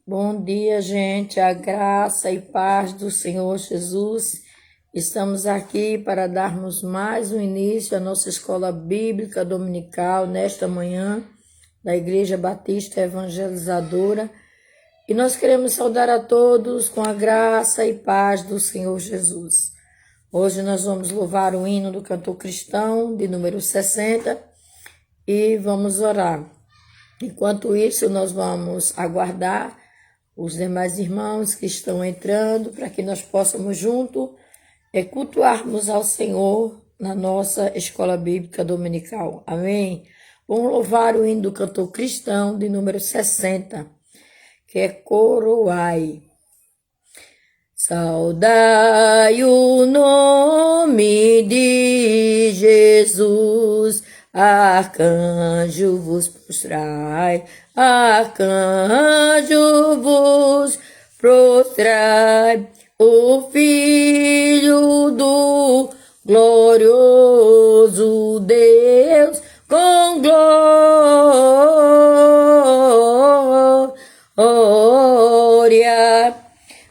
Bom dia, gente. A graça e paz do Senhor Jesus. Estamos aqui para darmos mais um início à nossa escola bíblica dominical nesta manhã da Igreja Batista Evangelizadora. E nós queremos saudar a todos com a graça e paz do Senhor Jesus. Hoje nós vamos louvar o hino do cantor cristão de número 60 e vamos orar. Enquanto isso, nós vamos aguardar os demais irmãos que estão entrando para que nós possamos juntos cultuarmos ao Senhor na nossa escola bíblica dominical. Amém? Vamos louvar o hino do cantor cristão de número 60, que é Coroai. Saudai o nome de Jesus, arcanjo vos prostrai, arcanjo vos prostrai, o Filho do glorioso Deus com glória.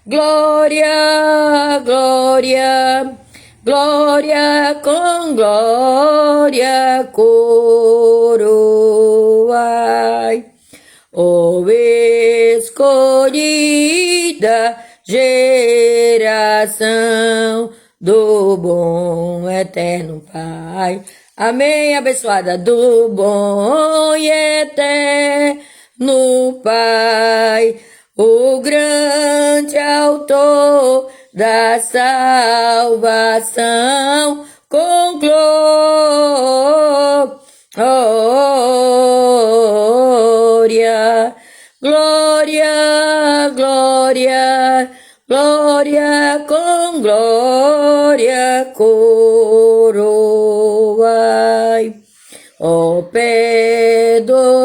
Glória, glória, glória com glória coroai. Ó escolhida geração do bom eterno Pai. Amém, abençoada, do bom e eterno Pai. O grande autor da salvação com glória, glória, glória, glória com glória coroai. Ó perdoados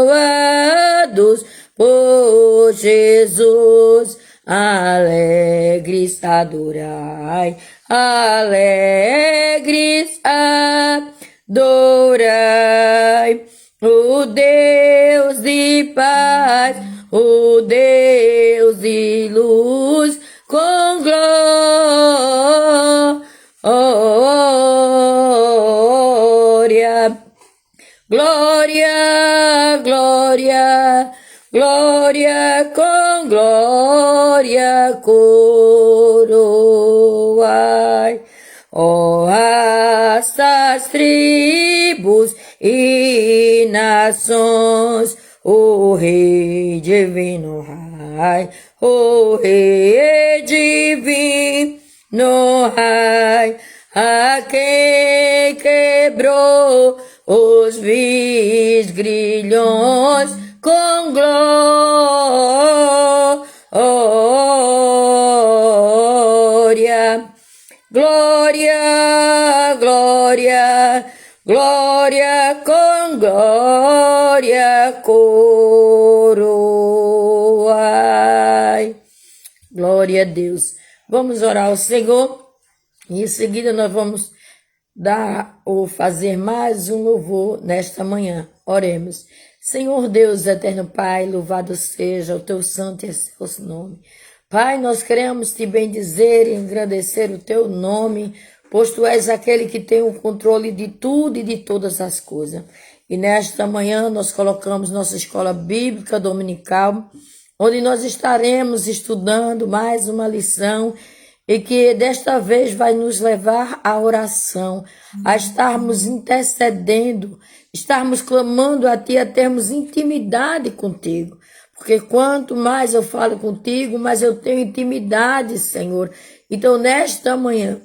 por Jesus, alegres adorai, alegres adorai, o Deus de paz, o Deus de luz, com glória, glória, glória, glória com glória coroai. Ó raças, tribos e nações, o Rei divino Rai, o Rei divino Rai, a quem quebrou os vis grilhões com glória, glória, glória, glória com glória coroai. Glória a Deus. Vamos orar ao Senhor e em seguida nós vamos dar ou fazer mais um louvor nesta manhã. Oremos. Senhor Deus, eterno Pai, louvado seja o teu santo e excelso nome. Pai, nós queremos te bendizer e engrandecer o teu nome, pois tu és aquele que tem o controle de tudo e de todas as coisas. E nesta manhã nós colocamos nossa escola bíblica dominical, onde nós estaremos estudando mais uma lição e que desta vez vai nos levar à oração, a estarmos intercedendo, estarmos clamando a Ti, a termos intimidade contigo. Porque quanto mais eu falo contigo, mais eu tenho intimidade, Senhor. Então, nesta manhã,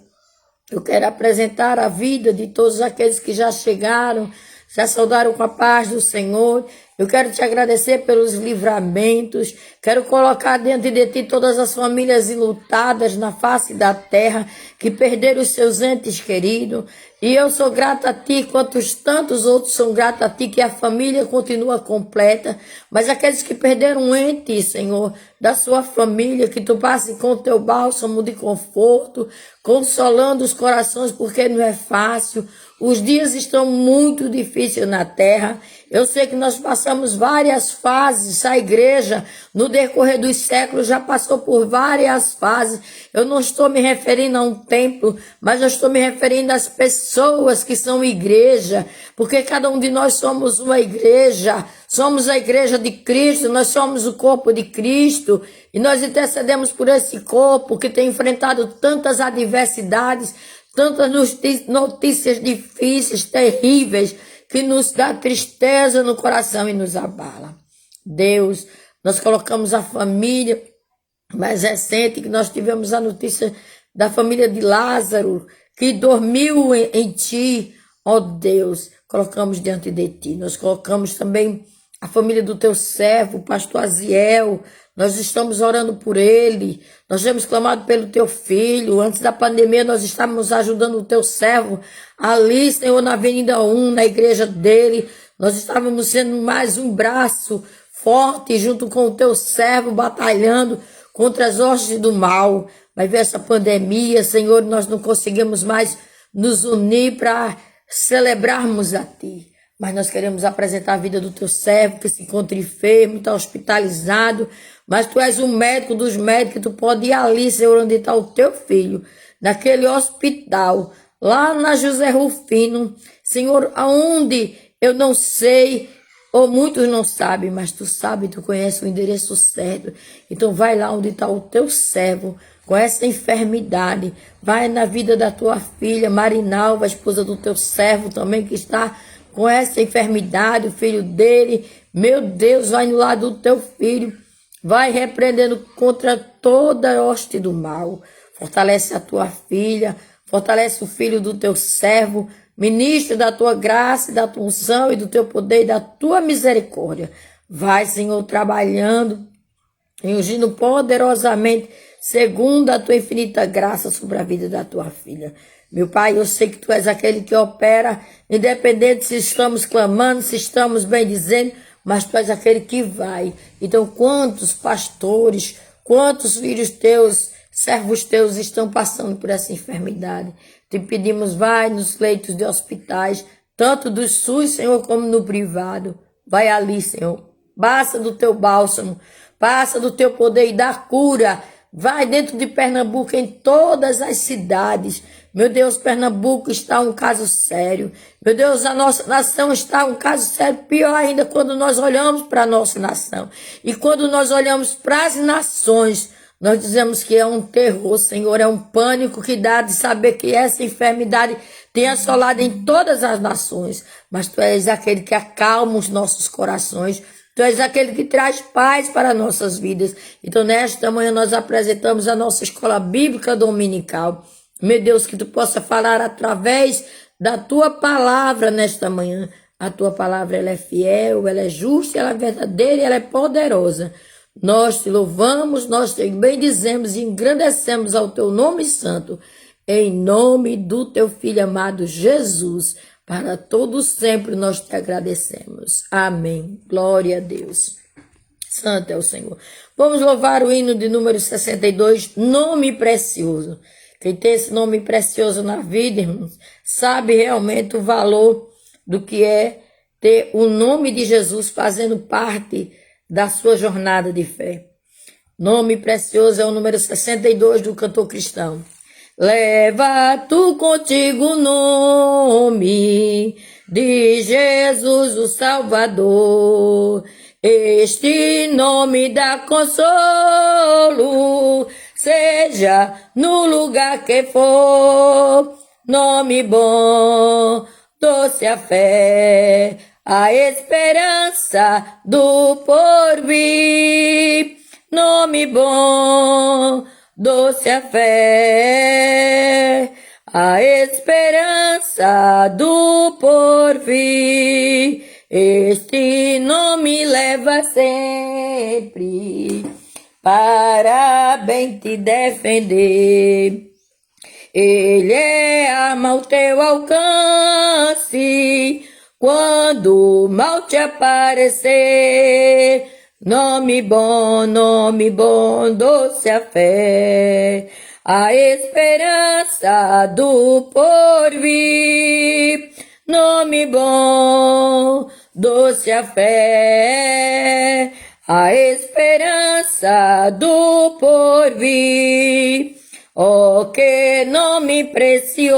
eu quero apresentar a vida de todos aqueles que já chegaram, já saudaram com a paz do Senhor. Eu quero te agradecer pelos livramentos. Quero colocar diante de ti todas as famílias enlutadas na face da terra, que perderam os seus entes queridos. E eu sou grata a ti, quantos tantos outros são gratos a ti, que a família continua completa. Mas aqueles que perderam um ente, Senhor, da sua família, que tu passe com o teu bálsamo de conforto, consolando os corações, porque não é fácil. Os dias estão muito difíceis na terra. Eu sei que nós passamos várias fases. A igreja, no decorrer dos séculos, já passou por várias fases. Eu não estou me referindo a um templo, mas eu estou me referindo às pessoas que são igreja, porque cada um de nós somos uma igreja. Somos a igreja de Cristo, nós somos o corpo de Cristo e nós intercedemos por esse corpo que tem enfrentado tantas adversidades, tantas notícias difíceis, terríveis, que nos dá tristeza no coração e nos abala. Deus, nós colocamos a família mais recente, que nós tivemos a notícia da família de Lázaro, que dormiu em ti, ó Deus, colocamos diante de ti. Nós colocamos também a família do teu servo, o pastor Aziel, nós estamos orando por ele, nós temos clamado pelo teu filho. Antes da pandemia nós estávamos ajudando o teu servo ali, Senhor, na Avenida 1, na igreja dele. Nós estávamos sendo mais um braço forte junto com o teu servo, batalhando contra as hostes do mal. Vai ver essa pandemia, Senhor, nós não conseguimos mais nos unir para celebrarmos a ti. Mas nós queremos apresentar a vida do teu servo, que se encontra enfermo, está hospitalizado. Mas tu és o médico dos médicos, tu pode ir ali, Senhor, onde está o teu filho, naquele hospital, lá na José Rufino. Senhor, aonde eu não sei, ou muitos não sabem, mas tu sabe, tu conhece o endereço certo. Então vai lá onde está o teu servo, com essa enfermidade. Vai na vida da tua filha, Marinalva, a esposa do teu servo também, que está com essa enfermidade, o filho dele. Meu Deus, vai no lado do teu filho, vai repreendendo contra toda a hoste do mal. Fortalece a tua filha, fortalece o filho do teu servo, ministra da tua graça, da tua unção e do teu poder e da tua misericórdia. Vai, Senhor, trabalhando e ungindo poderosamente, segundo a tua infinita graça sobre a vida da tua filha. Meu Pai, eu sei que tu és aquele que opera, independente se estamos clamando, se estamos bendizendo, mas tu és aquele que vai. Então, quantos pastores, quantos filhos teus, servos teus estão passando por essa enfermidade? Te pedimos, vai nos leitos de hospitais, tanto do SUS, Senhor, como no privado. Vai ali, Senhor. Passa do teu bálsamo, passa do teu poder e da cura. Vai dentro de Pernambuco, em todas as cidades. Meu Deus, Pernambuco está um caso sério. Meu Deus, a nossa nação está um caso sério. Pior ainda quando nós olhamos para a nossa nação. E quando nós olhamos para as nações, nós dizemos que é um terror, Senhor. É um pânico que dá de saber que essa enfermidade tem assolado em todas as nações. Mas tu és aquele que acalma os nossos corações. Tu és aquele que traz paz para nossas vidas. Então, nesta manhã, nós apresentamos a nossa escola bíblica dominical. Meu Deus, que tu possa falar através da tua palavra nesta manhã. A tua palavra, ela é fiel, ela é justa, ela é verdadeira e ela é poderosa. Nós te louvamos, nós te bendizemos e engrandecemos ao teu nome santo. Em nome do teu Filho amado Jesus. Para todos sempre nós te agradecemos. Amém. Glória a Deus. Santo é o Senhor. Vamos louvar o hino de número 62, nome precioso. Quem tem esse nome precioso na vida, irmãos, sabe realmente o valor do que é ter o nome de Jesus fazendo parte da sua jornada de fé. Nome precioso é o número 62 do cantor cristão. Leva tu contigo o nome de Jesus o Salvador. Este nome dá consolo, seja no lugar que for. Nome bom, doce a fé, a esperança do porvir. Nome bom, doce a fé, a esperança do porvir. Este nome leva sempre para bem te defender. Ele é arma ao teu alcance quando o mal te aparecer. Nome bom, doce a fé, a esperança do porvir. Nome bom, doce a fé, a esperança do porvir. Oh, que nome precioso,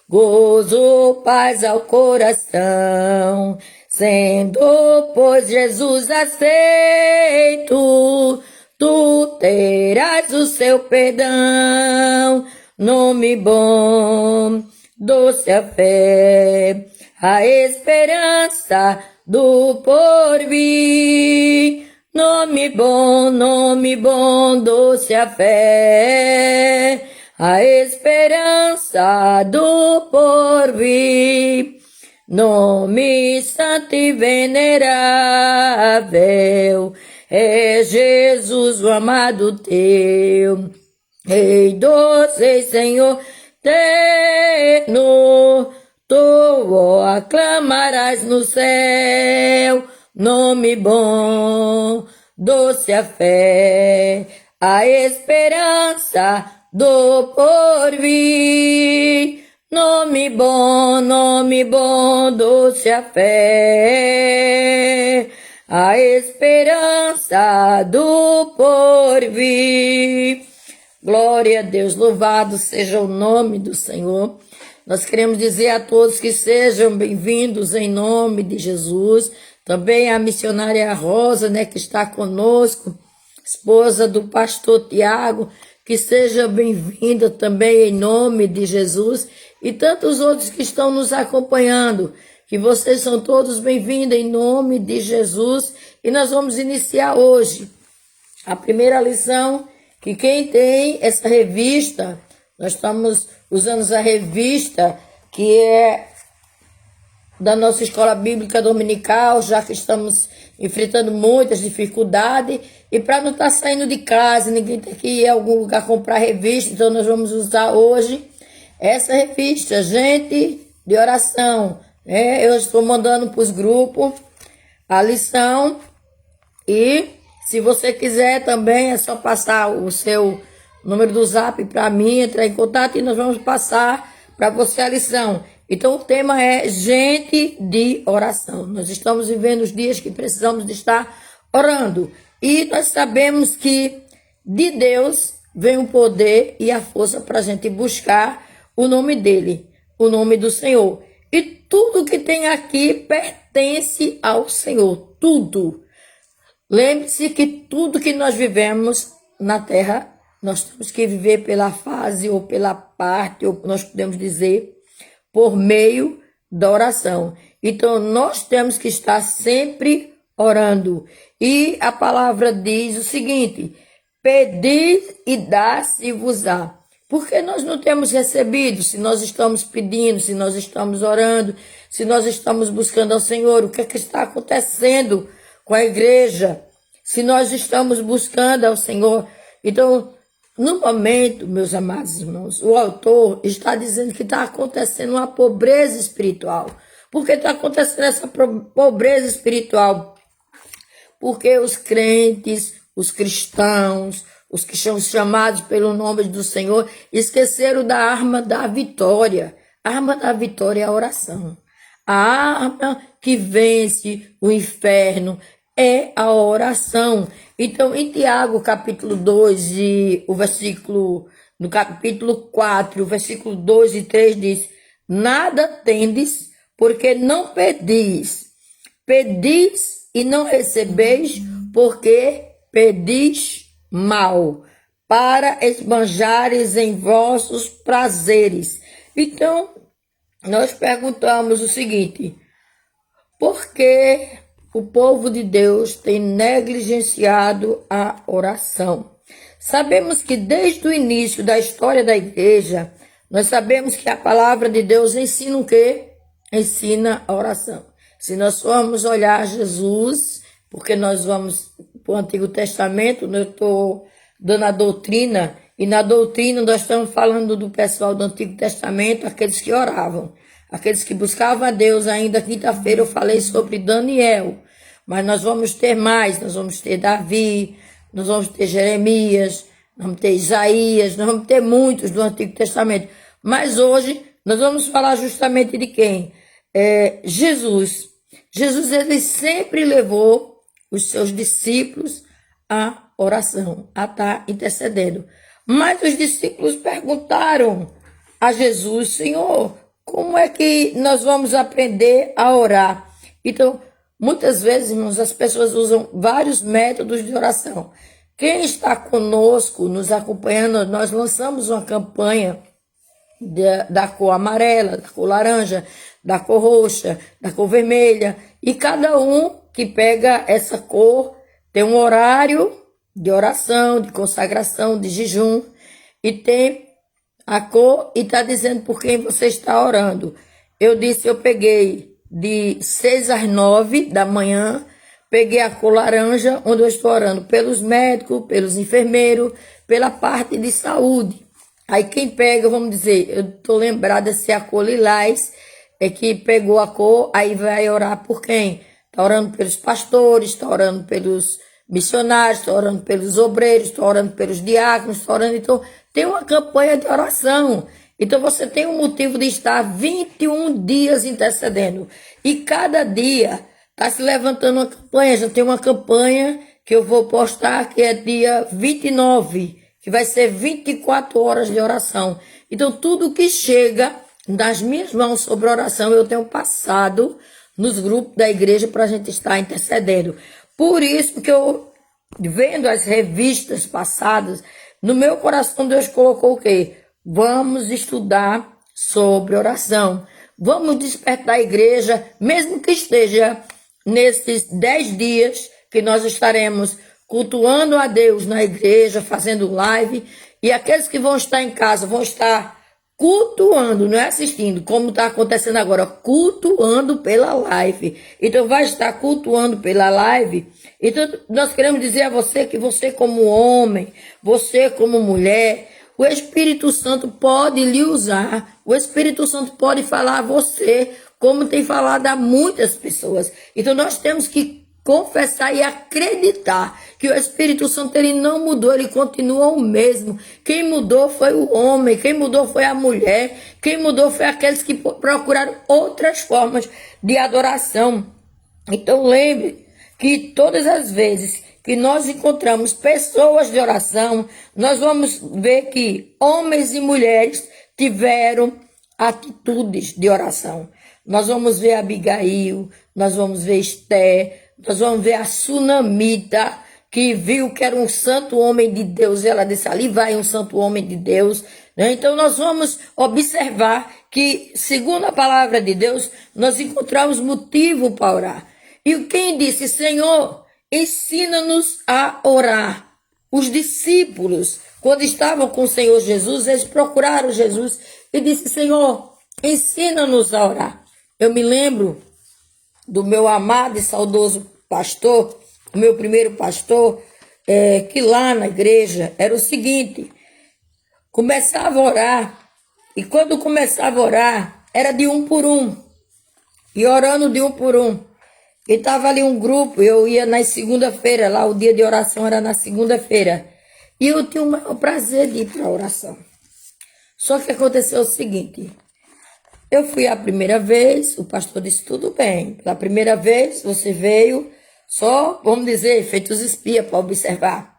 gozo, paz ao coração, sendo, pois, Jesus aceito, tu terás o seu perdão. Nome bom, doce a fé, a esperança do porvir. Nome bom, doce a fé, a esperança do porvir. Nome santo e venerável, é Jesus o amado teu. Rei dos reis, Senhor eterno, tu o aclamarás no céu. Nome bom, doce a fé, a esperança do porvir. Nome bom, doce a fé, a esperança do porvir. Glória a Deus, louvado seja o nome do Senhor. Nós queremos dizer a todos que sejam bem-vindos em nome de Jesus. Também a missionária Rosa, que está conosco, esposa do pastor Tiago, que seja bem-vinda também em nome de Jesus. E tantos outros que estão nos acompanhando, que vocês são todos bem-vindos em nome de Jesus. E nós vamos iniciar hoje a primeira lição, que quem tem essa revista, nós estamos usando a revista que é da nossa escola bíblica dominical, já que estamos enfrentando muitas dificuldades, e para não estar saindo de casa, ninguém tem que ir a algum lugar comprar revista, então nós vamos usar hoje essa revista, Gente de Oração. Eu estou mandando para os grupos a lição, e se você quiser também é só passar o seu número do zap para mim, entrar em contato e nós vamos passar para você a lição. Então o tema é gente de oração. Nós estamos vivendo os dias que precisamos de estar orando. E nós sabemos que de Deus vem o poder e a força para a gente buscar o nome dele, o nome do Senhor. E tudo que tem aqui pertence ao Senhor, tudo. Lembre-se que tudo que nós vivemos na terra, nós temos que viver pela fase ou pela parte, ou nós podemos dizer, por meio da oração. Então, nós temos que estar sempre orando. E a palavra diz o seguinte: pedi e dá-se-vos-á. Porque nós não temos recebido, se nós estamos pedindo, se nós estamos orando, se nós estamos buscando ao Senhor, o que é que está acontecendo com a igreja? Se nós estamos buscando ao Senhor. Então, no momento, meus amados irmãos, o autor está dizendo que está acontecendo uma pobreza espiritual. Por que está acontecendo essa pobreza espiritual? Porque os crentes, os cristãos, os que são chamados pelo nome do Senhor, esqueceram da arma da vitória. A arma da vitória é a oração. A arma que vence o inferno é a oração. Então, em Tiago, capítulo 2, no capítulo 4, o versículo 2 e 3 diz: nada tendes, porque não pedis. Pedis e não recebeis, porque pedis mal, para esbanjares em vossos prazeres. Então, nós perguntamos o seguinte: por que o povo de Deus tem negligenciado a oração? Sabemos que desde o início da história da igreja, nós sabemos que a palavra de Deus ensina o quê? Ensina a oração. Se nós formos olhar Jesus, porque nós vamos para o Antigo Testamento, eu estou dando a doutrina, e na doutrina nós estamos falando do pessoal do Antigo Testamento, aqueles que oravam, aqueles que buscavam a Deus. Ainda quinta-feira eu falei sobre Daniel, mas nós vamos ter mais, nós vamos ter Davi, nós vamos ter Jeremias, nós vamos ter Isaías, nós vamos ter muitos do Antigo Testamento. Mas hoje nós vamos falar justamente de quem? Jesus. Jesus, ele sempre levou os seus discípulos à oração, a estar intercedendo. Mas os discípulos perguntaram a Jesus: Senhor, como é que nós vamos aprender a orar? Então, muitas vezes, irmãos, as pessoas usam vários métodos de oração. Quem está conosco, nos acompanhando, nós lançamos uma campanha da cor amarela, da cor laranja, da cor roxa, da cor vermelha. E cada um que pega essa cor tem um horário de oração, de consagração, de jejum. E tem a cor e está dizendo por quem você está orando. Eu peguei de 6 às 9 da manhã, peguei a cor laranja, onde eu estou orando pelos médicos, pelos enfermeiros, pela parte de saúde. Aí quem pega, vamos dizer, eu estou lembrada se é a cor lilás, é que pegou a cor, aí vai orar por quem? Está orando pelos pastores, está orando pelos missionários, está orando pelos obreiros, está orando pelos diáconos, está orando. Então, tem uma campanha de oração. Então, você tem um motivo de estar 21 dias intercedendo. E cada dia está se levantando uma campanha. Já tem uma campanha que eu vou postar, que é dia 29, que vai ser 24 horas de oração. Então, tudo que chega das minhas mãos sobre oração, eu tenho passado nos grupos da igreja para a gente estar intercedendo. Por isso que eu, vendo as revistas passadas, no meu coração Deus colocou o quê? Vamos estudar sobre oração. Vamos despertar a igreja, mesmo que esteja nesses 10 dias que nós estaremos cultuando a Deus na igreja, fazendo live. E aqueles que vão estar em casa vão estar cultuando, não é assistindo, como está acontecendo agora, cultuando pela live. Então, vai estar cultuando pela live. Então, nós queremos dizer a você que você como homem, você como mulher, o Espírito Santo pode lhe usar. O Espírito Santo pode falar a você, como tem falado a muitas pessoas. Então, nós temos que confessar e acreditar que o Espírito Santo ele não mudou, ele continua o mesmo. Quem mudou foi o homem, quem mudou foi a mulher, quem mudou foi aqueles que procuraram outras formas de adoração. Então lembre que todas as vezes que nós encontramos pessoas de oração, nós vamos ver que homens e mulheres tiveram atitudes de oração. Nós vamos ver Abigail, nós vamos ver Esté, nós vamos ver a Sunamita, que viu que era um santo homem de Deus. Ela disse, ali vai um santo homem de Deus. Então nós vamos observar que, segundo a palavra de Deus, nós encontramos motivo para orar. E quem disse, Senhor, ensina-nos a orar. Os discípulos, quando estavam com o Senhor Jesus, eles procuraram Jesus e disse, Senhor, ensina-nos a orar. Eu me lembro do meu amado e saudoso pastor, o meu primeiro pastor, que lá na igreja era o seguinte, começava a orar, e quando começava a orar, era de um por um, e orando de um por um. E estava ali um grupo, eu ia na segunda-feira, lá o dia de oração era na segunda-feira, e eu tinha o maior prazer de ir para a oração. Só que aconteceu o seguinte, eu fui a primeira vez, o pastor disse, tudo bem, pela primeira vez você veio, só, vamos dizer, feito os espias para observar.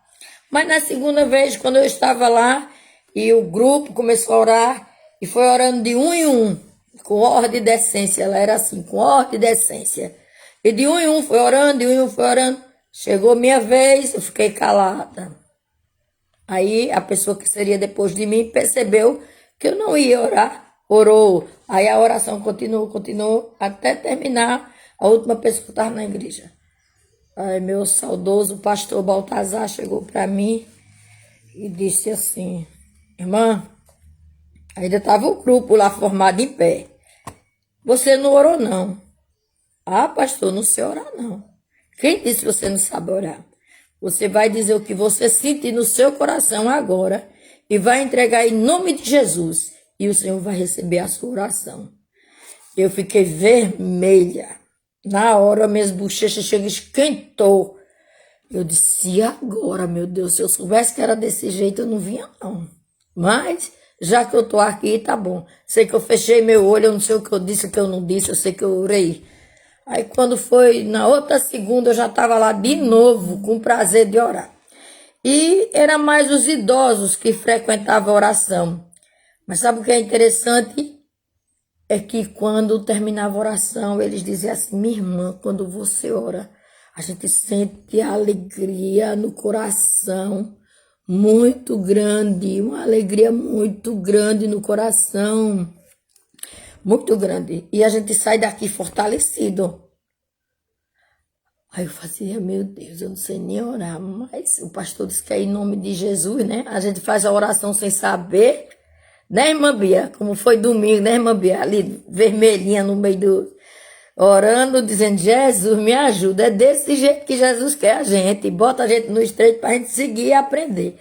Mas na segunda vez, quando eu estava lá, e o grupo começou a orar, e foi orando de um em um, com ordem e decência, ela era assim, com ordem e decência. E de um em um foi orando, de um em um foi orando. Chegou minha vez, eu fiquei calada. Aí a pessoa que seria depois de mim percebeu que eu não ia orar, orou. Aí a oração continuou, até terminar a última pessoa que estava na igreja. Aí meu saudoso pastor Baltazar chegou para mim e disse assim, irmã, ainda estava o grupo lá formado em pé. Você não orou não. Ah, pastor, não sei orar não. Quem disse que você não sabe orar? Você vai dizer o que você sente no seu coração agora e vai entregar em nome de Jesus. E o Senhor vai receber a sua oração. Eu fiquei vermelha. Na hora, minhas bochechas esquentou. Eu disse, e agora, meu Deus, se eu soubesse que era desse jeito, eu não vinha, não. Mas, já que eu tô aqui, tá bom. Sei que eu fechei meu olho, eu não sei o que eu disse, o que eu não disse, eu sei que eu orei. Aí, quando foi na outra segunda, eu já estava lá de novo, com prazer de orar. E era mais os idosos que frequentavam a oração. Mas sabe o que é interessante? É que quando terminava a oração, eles diziam assim, minha irmã, quando você ora, a gente sente a alegria no coração muito grande, uma alegria muito grande no coração, muito grande. E a gente sai daqui fortalecido. Aí eu fazia, meu Deus, eu não sei nem orar, mas o pastor disse que é em nome de Jesus, né? A gente faz a oração sem saber, né, irmã Bia? Como foi domingo, né, irmã Bia? Ali, vermelhinha no meio do... Orando, dizendo, Jesus, me ajuda. É desse jeito que Jesus quer a gente. Bota a gente no estreito pra gente seguir e aprender.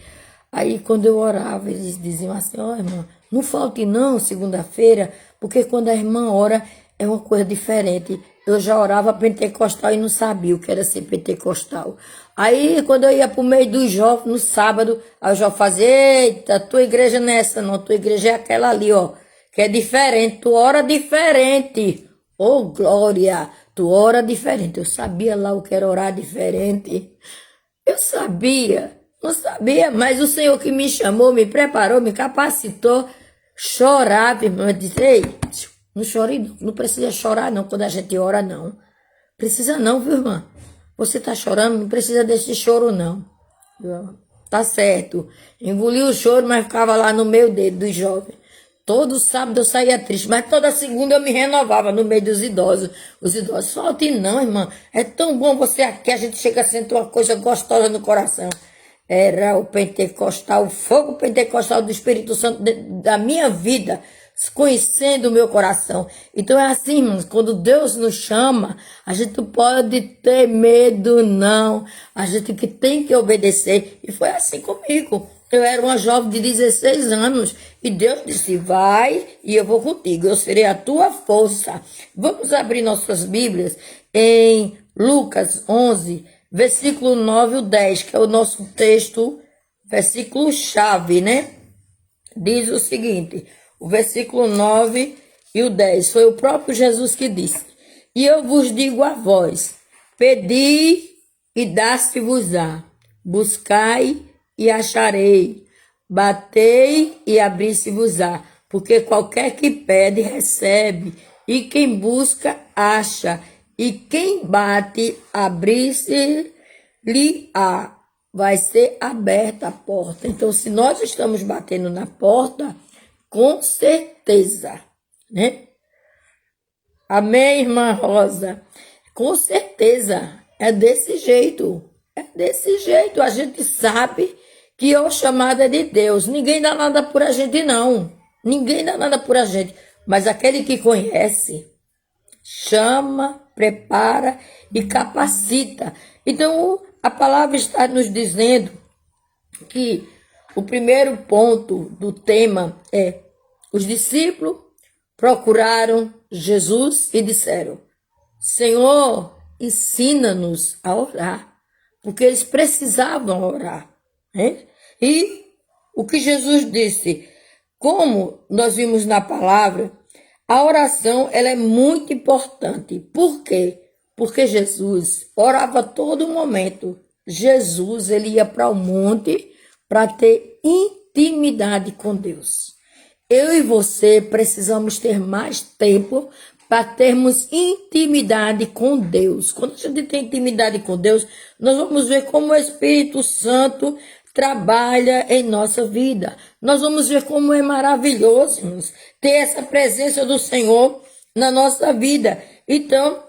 Aí, quando eu orava, eles diziam assim, ó, irmã, não falte não, segunda-feira, porque quando a irmã ora, é uma coisa diferente. Eu já orava pentecostal e não sabia o que era ser pentecostal. Aí, quando eu ia pro meio dos jovens, no sábado, aí o jovem fazia, eita, tua igreja não é essa não, tua igreja é aquela ali, ó, que é diferente, tu ora diferente. Oh, glória, tu ora diferente. Eu sabia lá o que era orar diferente. Eu sabia, não sabia, mas o Senhor que me chamou, me preparou, me capacitou, chorava, irmã, eu disse, ei, não chore não, não precisa chorar não quando a gente ora não. Precisa não, viu, irmã? Você tá chorando, não precisa desse choro não. Tá certo. Engoli o choro, mas ficava lá no meio dos jovens. Todo sábado eu saía triste, mas toda segunda eu me renovava no meio dos idosos. Os idosos, solte não, irmã. É tão bom você aqui, a gente chega a sentir uma coisa gostosa no coração. Era o pentecostal, o fogo pentecostal do Espírito Santo da minha vida, conhecendo o meu coração. Então é assim, irmãos, quando Deus nos chama, a gente não pode ter medo, não. A gente que tem que obedecer. E foi assim comigo. Eu era uma jovem de 16 anos e Deus disse, vai e eu vou contigo, eu serei a tua força. Vamos abrir nossas Bíblias em Lucas 11, versículo 9 e 10, que é o nosso texto, versículo chave, né? Diz o seguinte, o versículo 9 e o 10, foi o próprio Jesus que disse, e eu vos digo a vós, pedi e dá-se-vos-á, buscai e acharei, batei e abri-se-vos-á, porque qualquer que pede, recebe, e quem busca, acha, e quem bate, abrir-se-lhe-á, vai ser aberta a porta. Então, se nós estamos batendo na porta, com certeza, né? Amém, irmã Rosa? Com certeza, é desse jeito. É desse jeito, a gente sabe que é o chamado é de Deus. Ninguém dá nada por a gente, não. Ninguém dá nada por a gente. Mas aquele que conhece, chama, prepara e capacita. Então, a palavra está nos dizendo que o primeiro ponto do tema é: os discípulos procuraram Jesus e disseram, Senhor, ensina-nos a orar, porque eles precisavam orar, né? E o que Jesus disse, como nós vimos na palavra, a oração ela é muito importante. Por quê? Porque Jesus orava a todo momento. Jesus ele ia para o monte para ter intimidade com Deus. Eu e você precisamos ter mais tempo para termos intimidade com Deus. Quando a gente tem intimidade com Deus, nós vamos ver como o Espírito Santo trabalha em nossa vida. Nós vamos ver como é maravilhoso, irmãos, ter essa presença do Senhor na nossa vida. Então,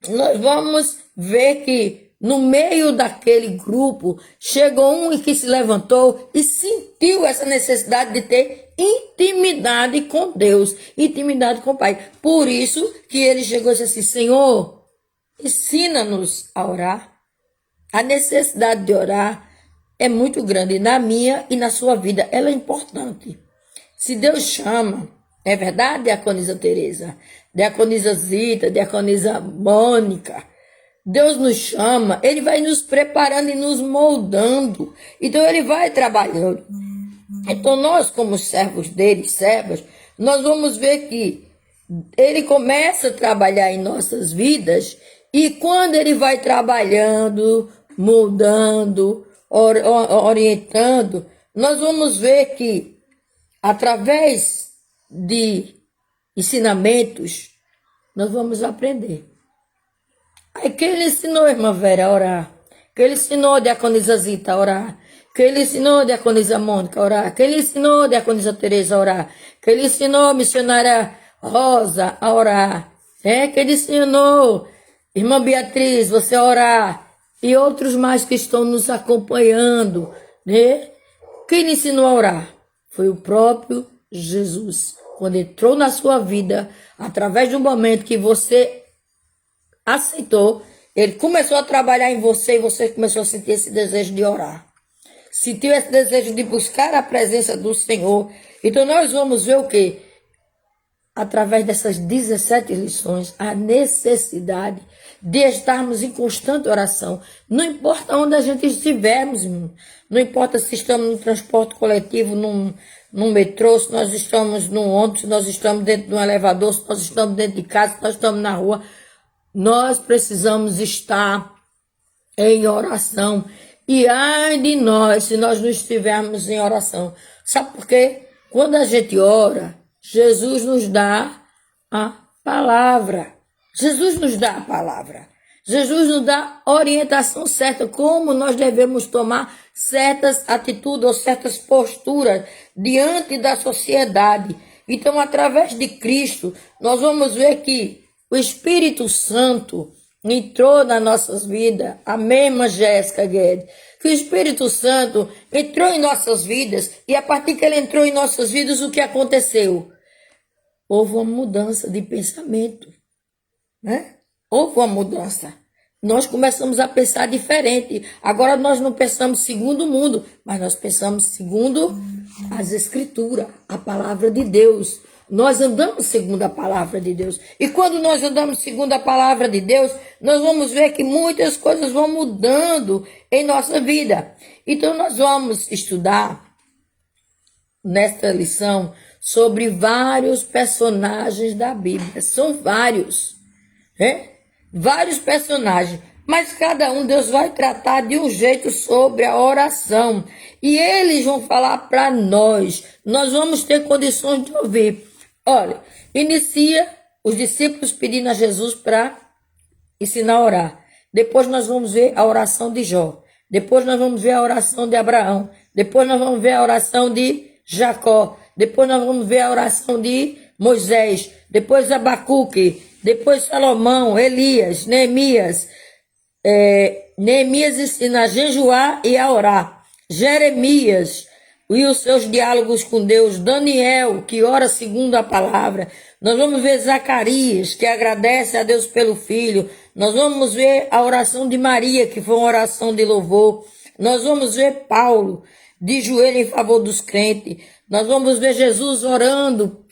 nós vamos ver que no meio daquele grupo, chegou um que se levantou e sentiu essa necessidade de ter intimidade com Deus, intimidade com o Pai. Por isso que ele chegou e disse assim, Senhor, ensina-nos a orar. A necessidade de orar é muito grande na minha e na sua vida. Ela é importante. Se Deus chama, é verdade, diaconisa Teresa, diaconisa Zita, diaconisa Mônica, Deus nos chama, Ele vai nos preparando e nos moldando. Então Ele vai trabalhando. Então nós, como servos dele, servas, nós vamos ver que Ele começa a trabalhar em nossas vidas, e quando Ele vai trabalhando, moldando, orientando, nós vamos ver que através de ensinamentos, nós vamos aprender. Aí que Ele ensinou a irmã Vera a orar, que Ele ensinou a diaconisa Zita a orar, que Ele ensinou a diaconisa Mônica a orar, que Ele ensinou a diaconisa Teresa a orar, que Ele ensinou a missionária Rosa a orar, que Ele ensinou irmã Beatriz, você a orar, e outros mais que estão nos acompanhando, né? Quem lhe ensinou a orar? Foi o próprio Jesus. Quando entrou na sua vida, através do momento que você aceitou, Ele começou a trabalhar em você e você começou a sentir esse desejo de orar. Sentiu esse desejo de buscar a presença do Senhor. Então nós vamos ver o quê? Através dessas 17 lições, a necessidade de estarmos em constante oração. Não importa onde a gente estivermos, irmão. Não importa se estamos no transporte coletivo, num metrô, se nós estamos num ônibus, se nós estamos dentro de um elevador, se nós estamos dentro de casa, se nós estamos na rua. Nós precisamos estar em oração. E ai de nós, se nós não estivermos em oração. Sabe por quê? Quando a gente ora, Jesus nos dá a palavra. Jesus nos dá a palavra. Jesus nos dá orientação certa, como nós devemos tomar certas atitudes ou certas posturas diante da sociedade. Então, através de Cristo, nós vamos ver que o Espírito Santo entrou nas nossas vidas. Amém, irmã Jéssica Guedes? Que o Espírito Santo entrou em nossas vidas, e a partir que ele entrou em nossas vidas, o que aconteceu? Houve uma mudança de pensamento, né? Houve uma mudança. Nós começamos a pensar diferente. Agora nós não pensamos segundo o mundo, mas nós pensamos segundo as Escrituras, a palavra de Deus. Nós andamos segundo a palavra de Deus. E quando nós andamos segundo a palavra de Deus, nós vamos ver que muitas coisas vão mudando em nossa vida. Então nós vamos estudar nesta lição sobre vários personagens da Bíblia. São vários, né? Vários personagens. Mas cada um Deus vai tratar de um jeito sobre a oração. E eles vão falar para nós. Nós vamos ter condições de ouvir. Olha, inicia os discípulos pedindo a Jesus para ensinar a orar. Depois nós vamos ver a oração de Jó. Depois nós vamos ver a oração de Abraão. Depois nós vamos ver a oração de Jacó. Depois nós vamos ver a oração de Moisés. Depois Abacuque. Depois Salomão, Elias, Neemias. Neemias ensina a jejuar e a orar. Jeremias e os seus diálogos com Deus. Daniel, que ora segundo a palavra. Nós vamos ver Zacarias, que agradece a Deus pelo filho. Nós vamos ver a oração de Maria, que foi uma oração de louvor. Nós vamos ver Paulo, de joelho em favor dos crentes. Nós vamos ver Jesus orando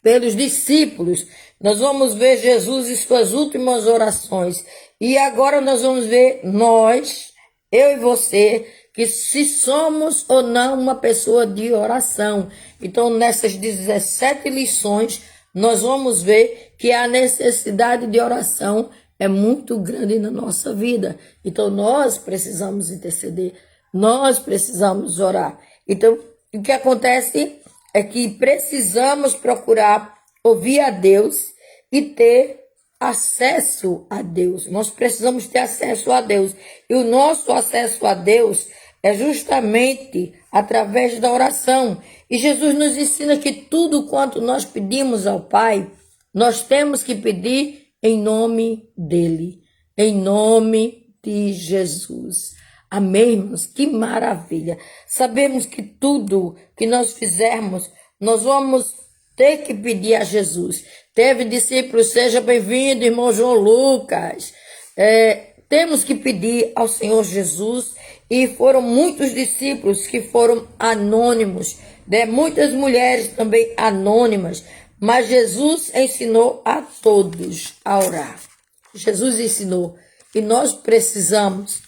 pelos discípulos. Nós vamos ver Jesus em suas últimas orações. E agora nós vamos ver nós, eu e você, que se somos ou não uma pessoa de oração. Então, nessas 17 lições, nós vamos ver que a necessidade de oração é muito grande na nossa vida. Então, nós precisamos interceder, nós precisamos orar. Então, o que acontece é que precisamos procurar ouvir a Deus e ter acesso a Deus. Nós precisamos ter acesso a Deus. E o nosso acesso a Deus é justamente através da oração. E Jesus nos ensina que tudo quanto nós pedimos ao Pai, nós temos que pedir em nome dEle, em nome de Jesus. Amém, irmãos? Que maravilha! Sabemos que tudo que nós fizermos, nós vamos ter que pedir a Jesus. Teve discípulos, seja bem-vindo, irmão João Lucas. Temos que pedir ao Senhor Jesus, e foram muitos discípulos que foram anônimos, né? Muitas mulheres também anônimas, mas Jesus ensinou a todos a orar. Jesus ensinou. e nós precisamos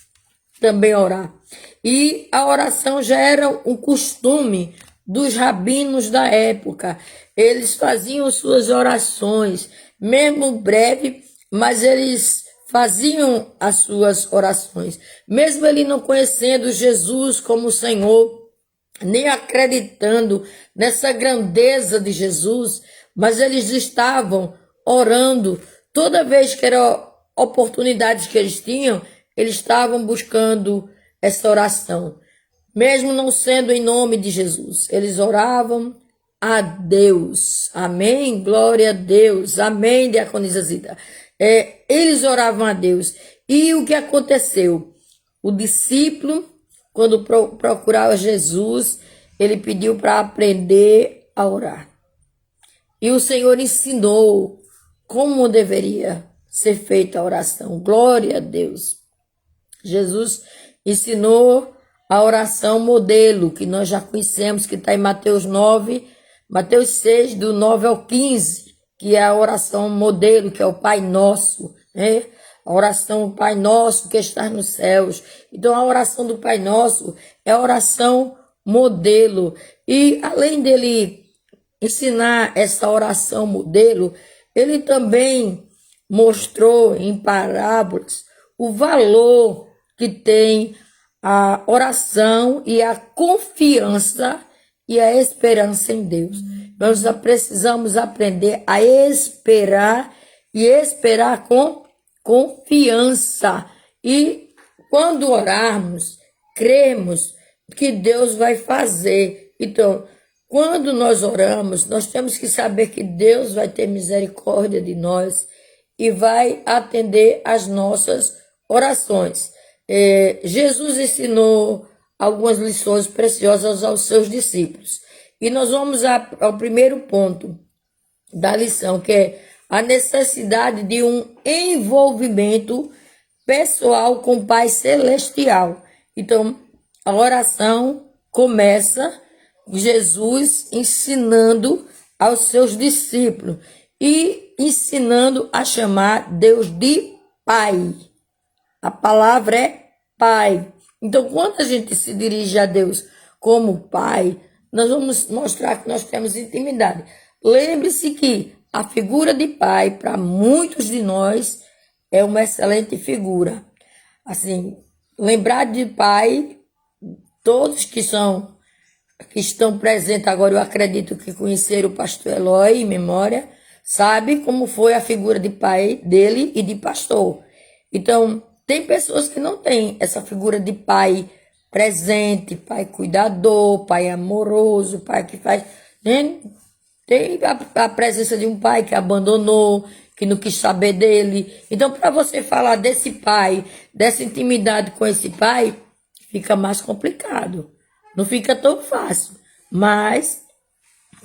também orar. E a oração já era um costume dos rabinos da época. Eles faziam suas orações, mesmo breve, mas eles faziam as suas orações. Mesmo ele não conhecendo Jesus como Senhor, nem acreditando nessa grandeza de Jesus, mas eles estavam orando. Toda vez que era oportunidades que eles tinham, eles estavam buscando essa oração. Mesmo não sendo em nome de Jesus, eles oravam a Deus. Amém? Glória a Deus. Amém, diaconisa Zita. Eles oravam a Deus. E o que aconteceu? O discípulo, quando procurava Jesus, ele pediu para aprender a orar. E o Senhor ensinou como deveria ser feita a oração. Glória a Deus. Jesus ensinou a oração modelo, que nós já conhecemos, que está em Mateus 9, Mateus 6, do 9 ao 15, que é a oração modelo, que é o Pai Nosso, né? A oração do Pai Nosso que está nos céus. Então, a oração do Pai Nosso é a oração modelo. E, além dele ensinar essa oração modelo, ele também mostrou em parábolas o valor que tem a oração e a confiança e a esperança em Deus. Nós precisamos aprender a esperar e esperar com confiança. E quando orarmos, cremos que Deus vai fazer. Então, quando nós oramos, nós temos que saber que Deus vai ter misericórdia de nós e vai atender as nossas orações. Jesus ensinou algumas lições preciosas aos seus discípulos. E nós vamos ao primeiro ponto da lição, que é a necessidade de um envolvimento pessoal com o Pai Celestial. Então, a oração começa Jesus ensinando aos seus discípulos e ensinando a chamar Deus de Pai. A palavra é Pai. Então, quando a gente se dirige a Deus como Pai, nós vamos mostrar que nós temos intimidade. Lembre-se que a figura de Pai, para muitos de nós, é uma excelente figura. Assim, lembrar de Pai, todos que estão presentes agora, eu acredito que conheceram o pastor Eloy em memória, sabe como foi a figura de pai dele e de pastor. Então, tem pessoas que não têm essa figura de pai presente, pai cuidador, pai amoroso, pai que faz... Né? Tem a presença de um pai que abandonou, que não quis saber dele. Então, para você falar desse pai, dessa intimidade com esse pai, fica mais complicado. Não fica tão fácil. Mas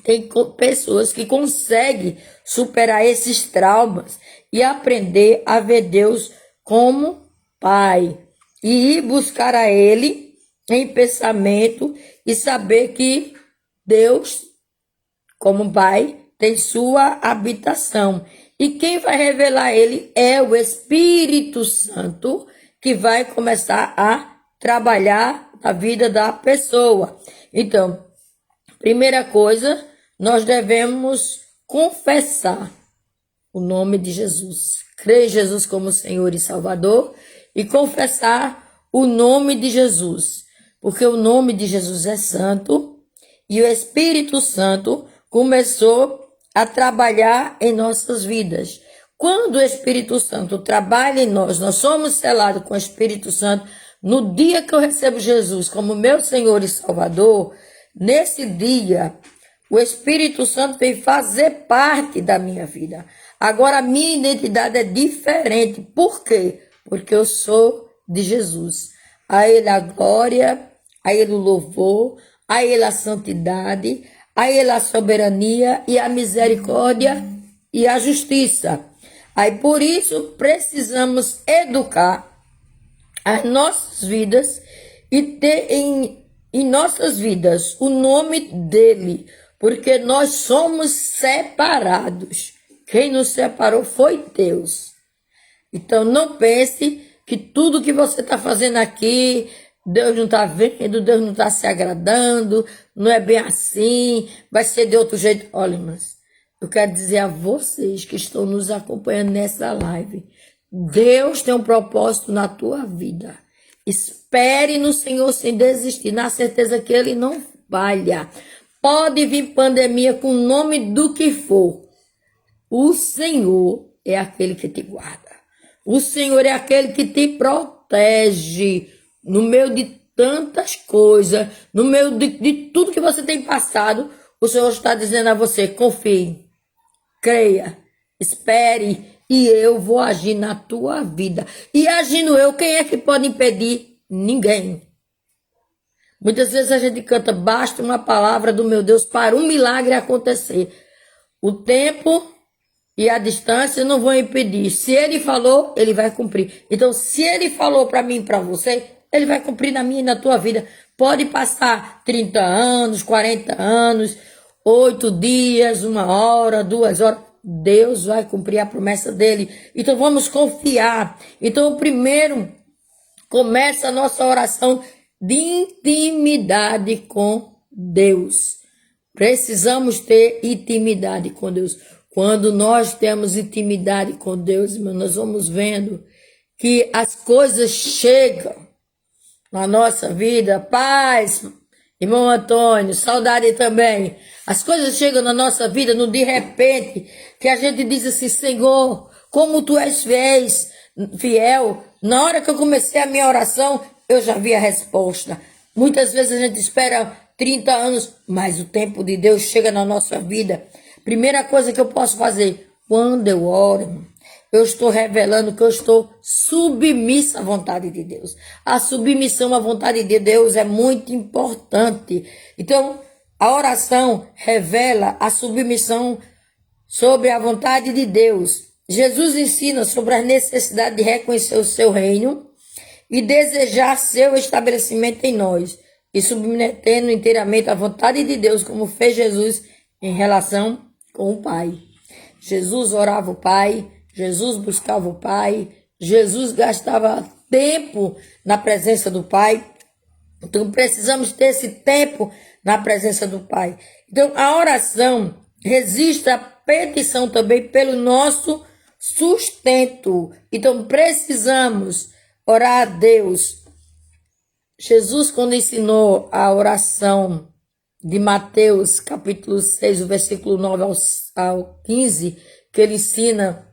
tem pessoas que conseguem superar esses traumas e aprender a ver Deus como Pai. E ir buscar a Ele em pensamento e saber que Deus, como Pai, tem sua habitação. E quem vai revelar Ele é o Espírito Santo, que vai começar a trabalhar na vida da pessoa. Então, primeira coisa, nós devemos confessar o nome de Jesus. Crer em Jesus como Senhor e Salvador e confessar o nome de Jesus. Porque o nome de Jesus é santo e o Espírito Santo começou a trabalhar em nossas vidas. Quando o Espírito Santo trabalha em nós, nós somos selados com o Espírito Santo. No dia que eu recebo Jesus como meu Senhor e Salvador, nesse dia, o Espírito Santo vem fazer parte da minha vida. Agora, a minha identidade é diferente. Por quê? Porque eu sou de Jesus. A Ele a glória, a Ele o louvor, a Ele a santidade, a Ele a soberania e a misericórdia e a justiça. Aí, por isso, precisamos educar as nossas vidas e ter em nossas vidas o nome dele, porque nós somos separados. Quem nos separou foi Deus. Então não pense que tudo que você está fazendo aqui, Deus não está vendo, Deus não está se agradando, não é bem assim, vai ser de outro jeito. Olha, irmãs, eu quero dizer a vocês que estão nos acompanhando nessa live, Deus tem um propósito na tua vida. Espere no Senhor sem desistir, na certeza que Ele não falha. Pode vir pandemia com o nome do que for. O Senhor é aquele que te guarda. O Senhor é aquele que te protege no meio de tantas coisas, no meio de tudo que você tem passado. O Senhor está dizendo a você, confie, creia, espere e eu vou agir na tua vida. E agindo eu, quem é que pode impedir? Ninguém. Muitas vezes a gente canta, basta uma palavra do meu Deus para um milagre acontecer. O tempo e a distância não vão impedir. Se Ele falou, Ele vai cumprir. Então, se Ele falou para mim e para você, Ele vai cumprir na minha e na tua vida. Pode passar 30 anos, 40 anos, 8 dias, 1 hora, 2 horas. Deus vai cumprir a promessa dEle. Então, vamos confiar. Então, primeiro, começa a nossa oração de intimidade com Deus. Precisamos ter intimidade com Deus. Quando nós temos intimidade com Deus, irmão, nós vamos vendo que as coisas chegam na nossa vida. Paz, irmão Antônio, saudade também. As coisas chegam na nossa vida no de repente, que a gente diz assim, Senhor, como Tu és fiel. Na hora que eu comecei a minha oração, eu já vi a resposta. Muitas vezes a gente espera 30 anos, mas o tempo de Deus chega na nossa vida. Primeira coisa que eu posso fazer, quando eu oro, eu estou revelando que eu estou submissa à vontade de Deus. A submissão à vontade de Deus é muito importante. Então, a oração revela a submissão sobre a vontade de Deus. Jesus ensina sobre a necessidade de reconhecer o seu reino e desejar seu estabelecimento em nós, e submetendo inteiramente à vontade de Deus, como fez Jesus em relação com o Pai. Jesus orava o Pai, Jesus buscava o Pai, Jesus gastava tempo na presença do Pai. Então precisamos ter esse tempo na presença do Pai. Então a oração resiste à petição também pelo nosso sustento. Então precisamos orar a Deus. Jesus, quando ensinou a oração de Mateus, capítulo 6, o versículo 9 ao 15, que ele ensina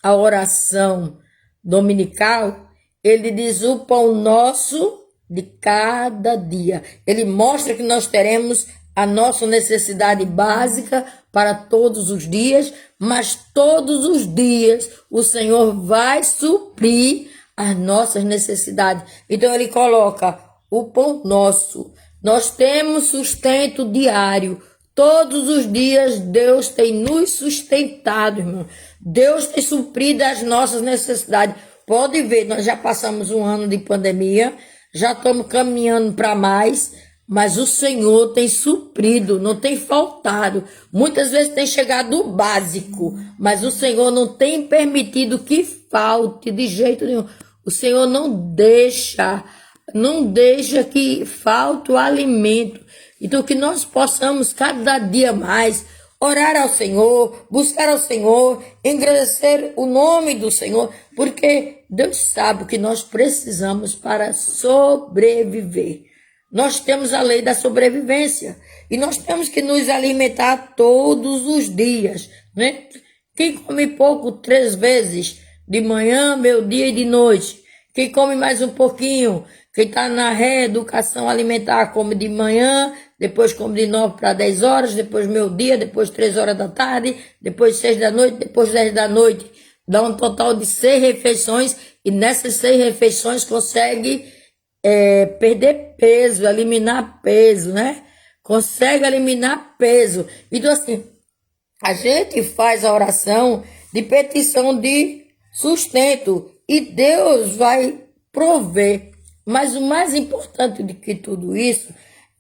a oração dominical, ele diz o pão nosso de cada dia. Ele mostra que nós teremos a nossa necessidade básica para todos os dias, mas todos os dias o Senhor vai suprir as nossas necessidades. Então ele coloca o pão nosso. Nós temos sustento diário. Todos os dias Deus tem nos sustentado, irmão. Deus tem suprido as nossas necessidades. Pode ver, nós já passamos um ano de pandemia, já estamos caminhando para mais, mas o Senhor tem suprido, não tem faltado. Muitas vezes tem chegado o básico, mas o Senhor não tem permitido que falte de jeito nenhum. O Senhor não deixa que falte o alimento. Então que nós possamos cada dia mais orar ao Senhor, buscar ao Senhor, engrandecer o nome do Senhor, porque Deus sabe o que nós precisamos para sobreviver. Nós temos a lei da sobrevivência e nós temos que nos alimentar todos os dias, né? Quem come pouco 3 vezes, de manhã, meio-dia e de noite. Quem come mais um pouquinho, quem está na reeducação alimentar, come de manhã, depois come de 9 para 10 horas, depois meio-dia, depois 3 horas da tarde, depois 6 da noite, depois 10 da noite. Dá um total de 6 refeições e nessas 6 refeições consegue perder peso, eliminar peso, né? Consegue eliminar peso. Então assim, a gente faz a oração de petição de sustento e Deus vai prover. Mas o mais importante do que tudo isso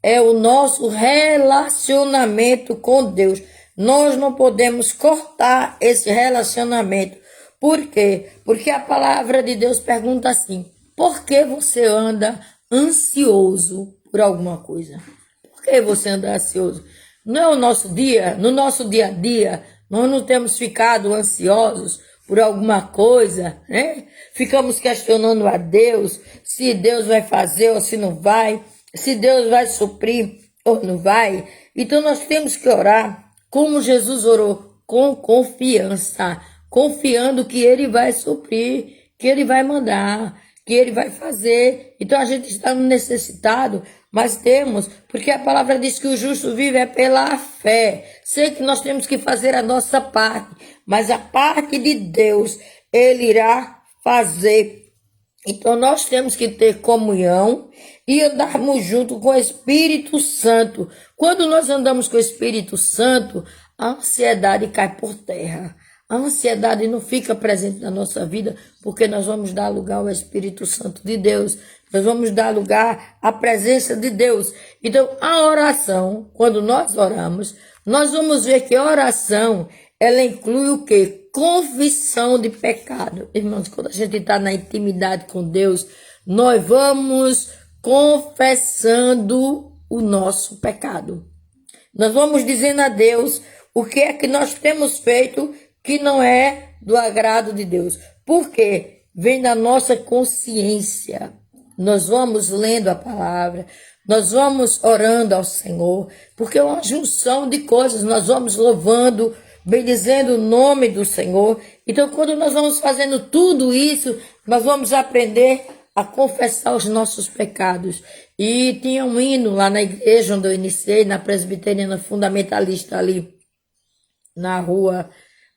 é o nosso relacionamento com Deus. Nós não podemos cortar esse relacionamento, Por quê? Porque a palavra de Deus pergunta assim: por que você anda ansioso por alguma coisa? Por que você anda ansioso? Não é o nosso dia, no nosso dia a dia, nós não temos ficado ansiosos por alguma coisa, né? Ficamos questionando a Deus se Deus vai fazer ou se não vai, se Deus vai suprir ou não vai. Então nós temos que orar como Jesus orou, com confiança, confiando que Ele vai suprir, que Ele vai mandar, que Ele vai fazer. Então a gente está necessitado, mas temos, porque a palavra diz que o justo vive é pela fé. Sei que nós temos que fazer a nossa parte, mas a parte de Deus, Ele irá fazer. Então nós temos que ter comunhão e andarmos junto com o Espírito Santo. Quando nós andamos com o Espírito Santo, a ansiedade cai por terra. A ansiedade não fica presente na nossa vida, porque nós vamos dar lugar ao Espírito Santo de Deus. Nós vamos dar lugar à presença de Deus. Então, a oração, quando nós oramos, nós vamos ver que a oração, ela inclui o quê? Confissão de pecado. Irmãos, quando a gente está na intimidade com Deus, nós vamos confessando o nosso pecado. Nós vamos dizendo a Deus o que é que nós temos feito que não é do agrado de Deus. Por quê? Vem da nossa consciência. Nós vamos lendo a palavra, nós vamos orando ao Senhor, porque é uma junção de coisas. Nós vamos louvando, bendizendo o nome do Senhor. Então, quando nós vamos fazendo tudo isso, nós vamos aprender a confessar os nossos pecados. E tinha um hino lá na igreja onde eu iniciei, na Presbiteriana Fundamentalista, ali na rua,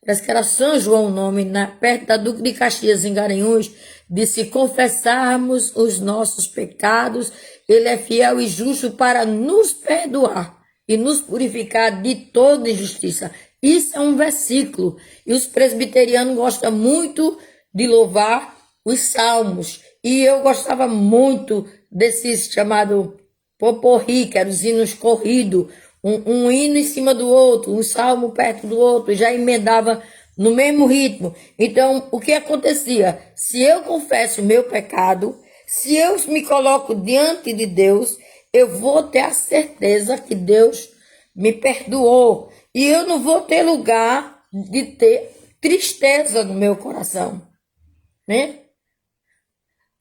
parece que era São João o nome, perto da Duque de Caxias, em Garanhuns, de se confessarmos os nossos pecados, Ele é fiel e justo para nos perdoar e nos purificar de toda injustiça. Isso é um versículo. E os presbiterianos gostam muito de louvar os salmos. E eu gostava muito desses chamado poporri, que eram os hinos corridos. Um hino em cima do outro, um salmo perto do outro, já emendava no mesmo ritmo. Então, o que acontecia? Se eu confesso o meu pecado, se eu me coloco diante de Deus, eu vou ter a certeza que Deus me perdoou. E eu não vou ter lugar de ter tristeza no meu coração, né?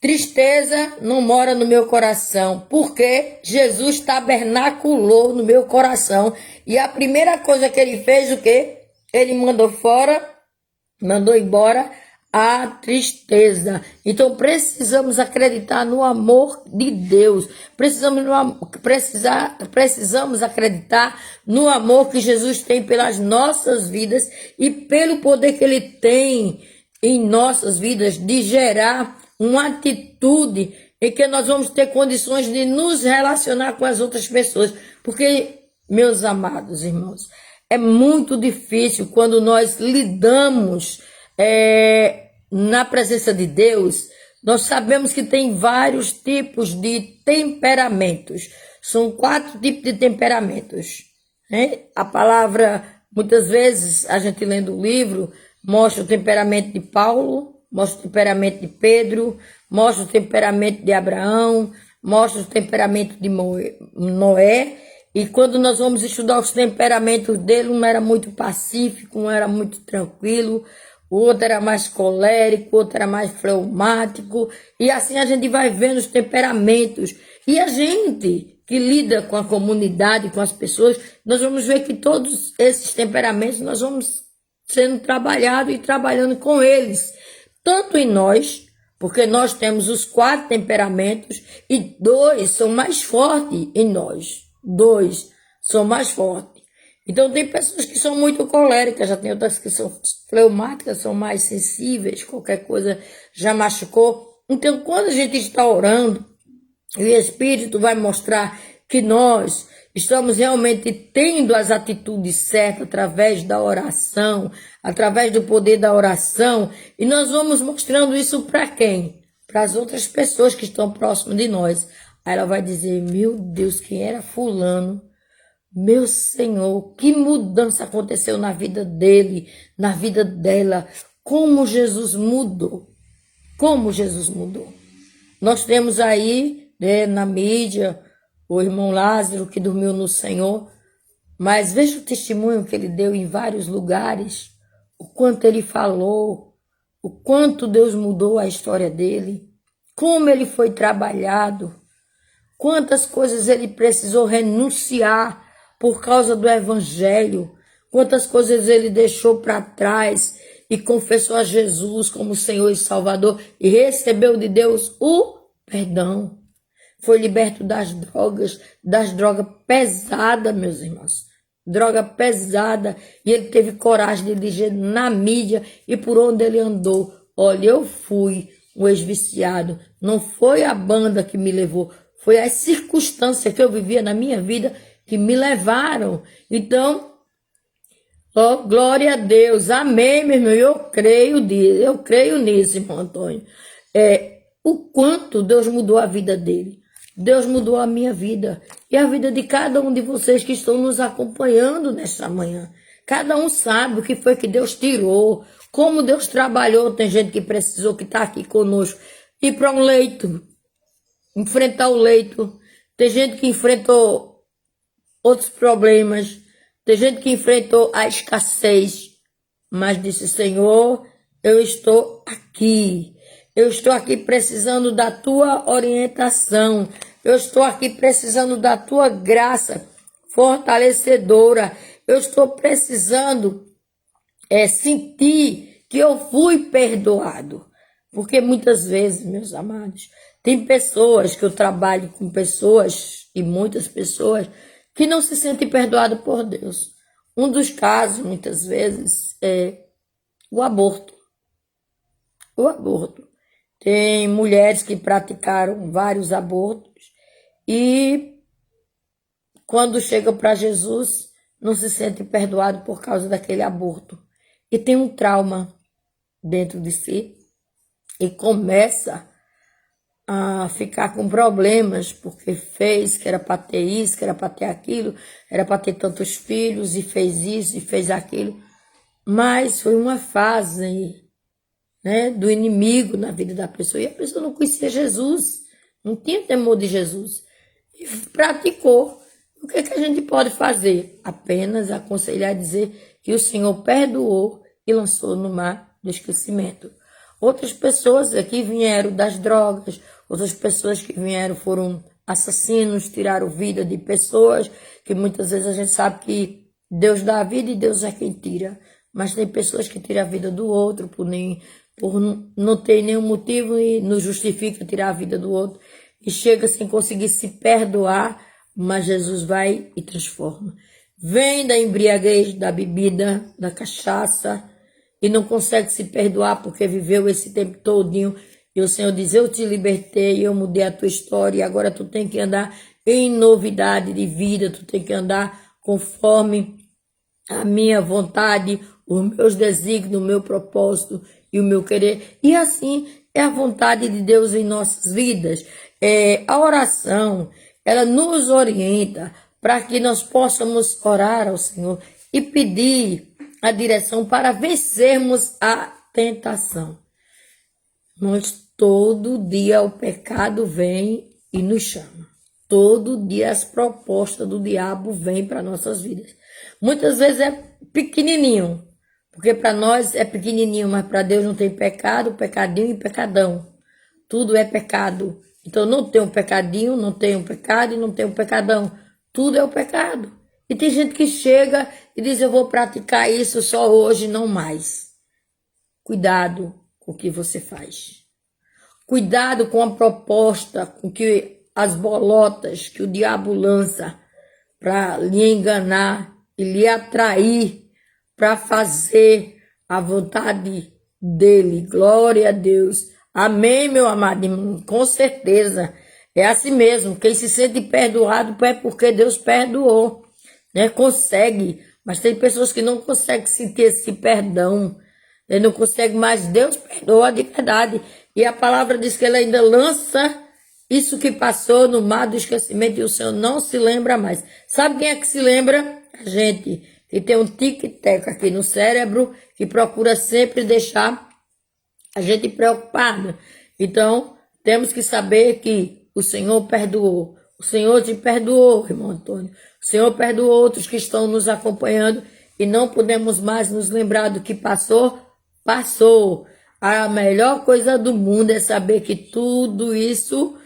Tristeza não mora no meu coração, porque Jesus tabernaculou no meu coração. E a primeira coisa que ele fez, o quê? Ele mandou embora a tristeza. Então precisamos acreditar no amor de Deus. Precisamos acreditar no amor que Jesus tem pelas nossas vidas e pelo poder que ele tem em nossas vidas de gerar uma atitude em que nós vamos ter condições de nos relacionar com as outras pessoas. Porque, meus amados irmãos, é muito difícil quando nós lidamos na presença de Deus. Nós sabemos que tem vários tipos de temperamentos. São 4 tipos de temperamentos, né? A palavra, muitas vezes, a gente lendo o livro, mostra o temperamento de Paulo, mostra o temperamento de Pedro, mostra o temperamento de Abraão, mostra o temperamento de Noé. E quando nós vamos estudar os temperamentos dele, um era muito pacífico, um era muito tranquilo, o outro era mais colérico, o outro era mais fleumático. E assim a gente vai vendo os temperamentos. E a gente que lida com a comunidade, com as pessoas, nós vamos ver que todos esses temperamentos nós vamos sendo trabalhados e trabalhando com eles. Tanto em nós, porque nós temos os 4 temperamentos e 2 são mais fortes em nós. 2 são mais fortes. Então tem pessoas que são muito coléricas, já tem outras que são fleumáticas, são mais sensíveis, qualquer coisa já machucou. Então quando a gente está orando, o Espírito vai mostrar que nós estamos realmente tendo as atitudes certas através da oração, através do poder da oração, e nós vamos mostrando isso para quem? Para as outras pessoas que estão próximas de nós. Aí ela vai dizer, meu Deus, quem era fulano? Meu Senhor, que mudança aconteceu na vida dele, na vida dela. Como Jesus mudou. Como Jesus mudou. Nós temos aí, né, na mídia, o irmão Lázaro que dormiu no Senhor, mas veja o testemunho que ele deu em vários lugares, o quanto ele falou, o quanto Deus mudou a história dele, como ele foi trabalhado, quantas coisas ele precisou renunciar por causa do evangelho, quantas coisas ele deixou para trás e confessou a Jesus como Senhor e Salvador e recebeu de Deus o perdão. Foi liberto das drogas pesadas, meus irmãos. Droga pesada. E ele teve coragem de dizer na mídia e por onde ele andou. Olha, eu fui um ex-viciado. Não foi a banda que me levou. Foi as circunstâncias que eu vivia na minha vida que me levaram. Então, ó, glória a Deus. Amém, meu irmão. Eu creio nisso, irmão Antônio. O quanto Deus mudou a vida dele. Deus mudou a minha vida e a vida de cada um de vocês que estão nos acompanhando nesta manhã. Cada um sabe o que foi que Deus tirou, como Deus trabalhou. Tem gente que precisou, que está aqui conosco, ir para um leito, enfrentar o leito. Tem gente que enfrentou outros problemas. Tem gente que enfrentou a escassez, mas disse: Senhor, eu estou aqui. Eu estou aqui precisando da tua orientação. Eu estou aqui precisando da tua graça fortalecedora. Eu estou precisando sentir que eu fui perdoado. Porque muitas vezes, meus amados, tem pessoas que eu trabalho com pessoas e muitas pessoas que não se sentem perdoadas por Deus. Um dos casos, muitas vezes, é o aborto. O aborto. Tem mulheres que praticaram vários abortos e quando chegam para Jesus não se sentem perdoados por causa daquele aborto. E tem um trauma dentro de si e começa a ficar com problemas porque fez que era para ter isso, que era para ter aquilo, era para ter tantos filhos e fez isso e fez aquilo. Mas foi uma fase, né, do inimigo na vida da pessoa. E a pessoa não conhecia Jesus, não tinha temor de Jesus. E praticou. O que a gente pode fazer? Apenas aconselhar e dizer que o Senhor perdoou e lançou no mar do esquecimento. Outras pessoas aqui vieram das drogas, outras pessoas que vieram foram assassinos, tiraram vida de pessoas, que muitas vezes a gente sabe que Deus dá a vida e Deus é quem tira. Mas tem pessoas que tiram a vida do outro por não ter nenhum motivo e não justifica tirar a vida do outro. E chega sem conseguir se perdoar, mas Jesus vai e transforma. Vem da embriaguez, da bebida, da cachaça, e não consegue se perdoar porque viveu esse tempo todinho. E o Senhor diz: eu te libertei, eu mudei a tua história, e agora tu tem que andar em novidade de vida, tu tem que andar conforme a minha vontade, os meus desígnios, o meu propósito e o meu querer. E assim é a vontade de Deus em nossas vidas. A oração, ela nos orienta para que nós possamos orar ao Senhor e pedir a direção para vencermos a tentação. Mas todo dia o pecado vem e nos chama. Todo dia as propostas do diabo vêm para nossas vidas. Muitas vezes é pequenininho, porque para nós é pequenininho, mas para Deus não tem pecado, pecadinho e pecadão. Tudo é pecado. Então não tem um pecadinho, não tem um pecado e não tem um pecadão. Tudo é o pecado. E tem gente que chega e diz: eu vou praticar isso só hoje, não mais. Cuidado com o que você faz. Cuidado com a proposta, com que as bolotas que o diabo lança para lhe enganar e lhe atrair para fazer a vontade dele. Glória a Deus. Amém, meu amado irmão? Com certeza. É assim mesmo. Quem se sente perdoado é porque Deus perdoou. Né? Consegue. Mas tem pessoas que não conseguem sentir esse perdão. Ele não consegue, mas Deus perdoa de verdade. E a palavra diz que ele ainda lança isso que passou no mar do esquecimento e o Senhor não se lembra mais. Sabe quem é que se lembra? A gente, que tem um tic-tac aqui no cérebro, que procura sempre deixar a gente preocupada. Então, temos que saber que o Senhor perdoou. O Senhor te perdoou, irmão Antônio. O Senhor perdoou outros que estão nos acompanhando e não podemos mais nos lembrar do que passou. Passou. A melhor coisa do mundo é saber que tudo isso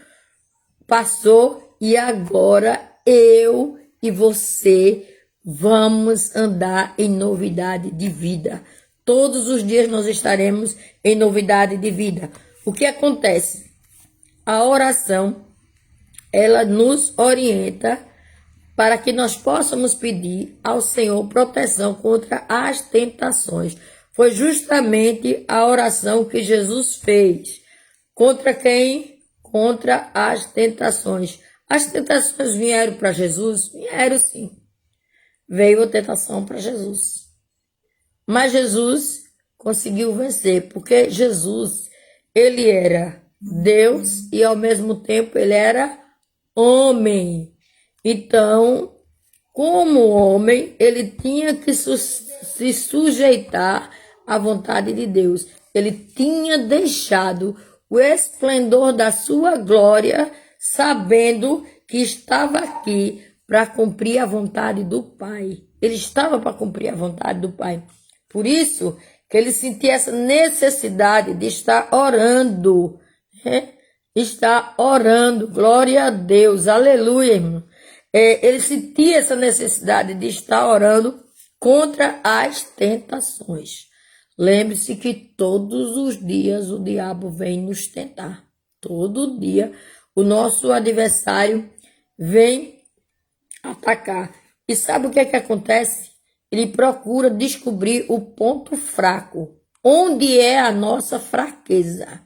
passou e agora eu e você vamos andar em novidade de vida. Todos os dias nós estaremos em novidade de vida. O que acontece? A oração, ela nos orienta para que nós possamos pedir ao Senhor proteção contra as tentações. Foi justamente a oração que Jesus fez. Contra quem? Contra as tentações. As tentações vieram para Jesus? Vieram sim. Veio a tentação para Jesus. Mas Jesus conseguiu vencer, porque Jesus, ele era Deus e ao mesmo tempo ele era homem. Então, como homem, ele tinha que se sujeitar à vontade de Deus. Ele tinha deixado o esplendor da sua glória, sabendo que estava aqui para cumprir a vontade do Pai. Ele estava para cumprir a vontade do Pai. Por isso que ele sentia essa necessidade de estar orando. Estar orando. Glória a Deus. Aleluia, irmão. Ele sentia essa necessidade de estar orando contra as tentações. Lembre-se que todos os dias o diabo vem nos tentar. Todo dia o nosso adversário vem atacar. E sabe o que é que acontece? Ele procura descobrir o ponto fraco. Onde é a nossa fraqueza?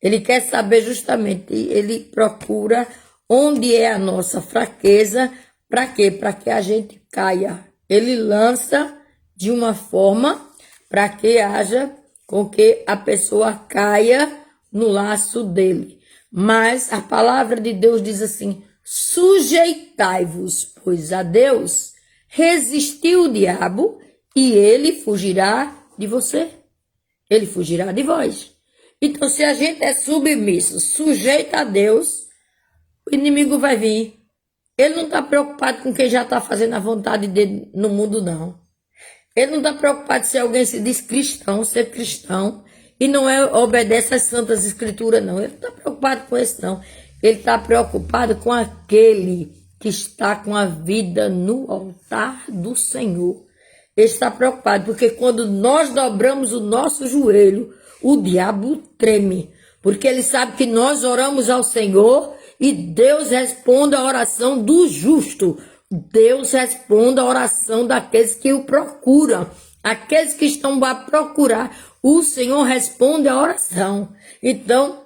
Ele quer saber justamente, ele procura onde é a nossa fraqueza. Para quê? Para que a gente caia. Ele lança de uma forma para que haja com que a pessoa caia no laço dele. Mas a palavra de Deus diz assim: sujeitai-vos, pois, a Deus, resistiu o diabo e ele fugirá de você. Ele fugirá de vós. Então, se a gente é submisso, sujeito a Deus, o inimigo vai vir. Ele não está preocupado com quem já está fazendo a vontade dele no mundo, não. Ele não está preocupado se alguém se diz cristão, ser cristão, e não obedece às santas escrituras, não. Ele não está preocupado com isso, não. Ele está preocupado com aquele que está com a vida no altar do Senhor. Ele está preocupado, porque quando nós dobramos o nosso joelho, o diabo treme. Porque ele sabe que nós oramos ao Senhor e Deus responde a oração do justo. Deus responde a oração daqueles que o procuram. Aqueles que estão a procurar, o Senhor responde a oração. Então,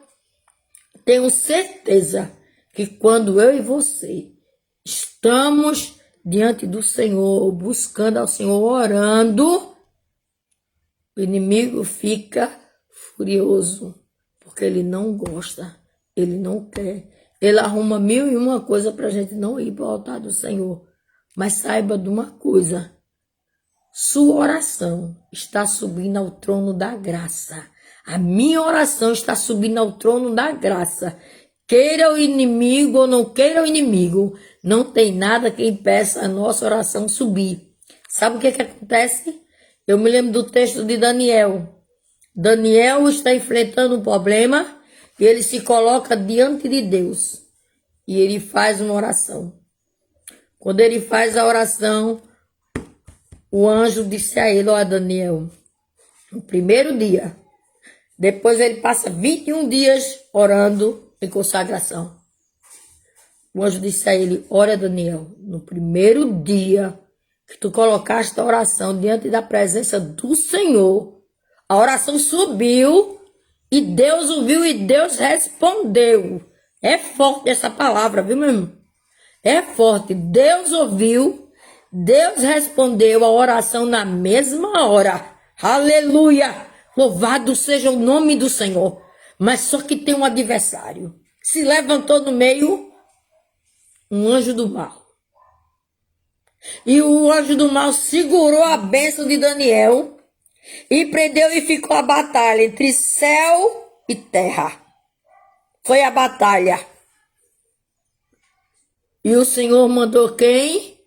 tenho certeza que quando eu e você estamos diante do Senhor, buscando ao Senhor, orando, o inimigo fica furioso, porque ele não gosta, ele não quer. Ele arruma 1001 coisa para a gente não ir para o altar do Senhor. Mas saiba de uma coisa: sua oração está subindo ao trono da graça. A minha oração está subindo ao trono da graça. Queira o inimigo ou não queira o inimigo, não tem nada que impeça a nossa oração subir. Sabe o que acontece? Eu me lembro do texto de Daniel. Daniel está enfrentando um problema e ele se coloca diante de Deus. E ele faz uma oração. Quando ele faz a oração, o anjo disse a ele: ó, Daniel, no primeiro dia, depois ele passa 21 dias orando em consagração. O anjo disse a ele: olha, Daniel, no primeiro dia que tu colocaste a oração diante da presença do Senhor, a oração subiu e Deus ouviu e Deus respondeu. É forte essa palavra, viu, meu irmão? É forte. Deus ouviu, Deus respondeu a oração na mesma hora. Aleluia! Louvado seja o nome do Senhor. Mas só que tem um adversário. Se levantou no meio um anjo do mal. E o anjo do mal segurou a bênção de Daniel E prendeu e ficou a batalha entre céu e terra. Foi a batalha. E o Senhor mandou quem?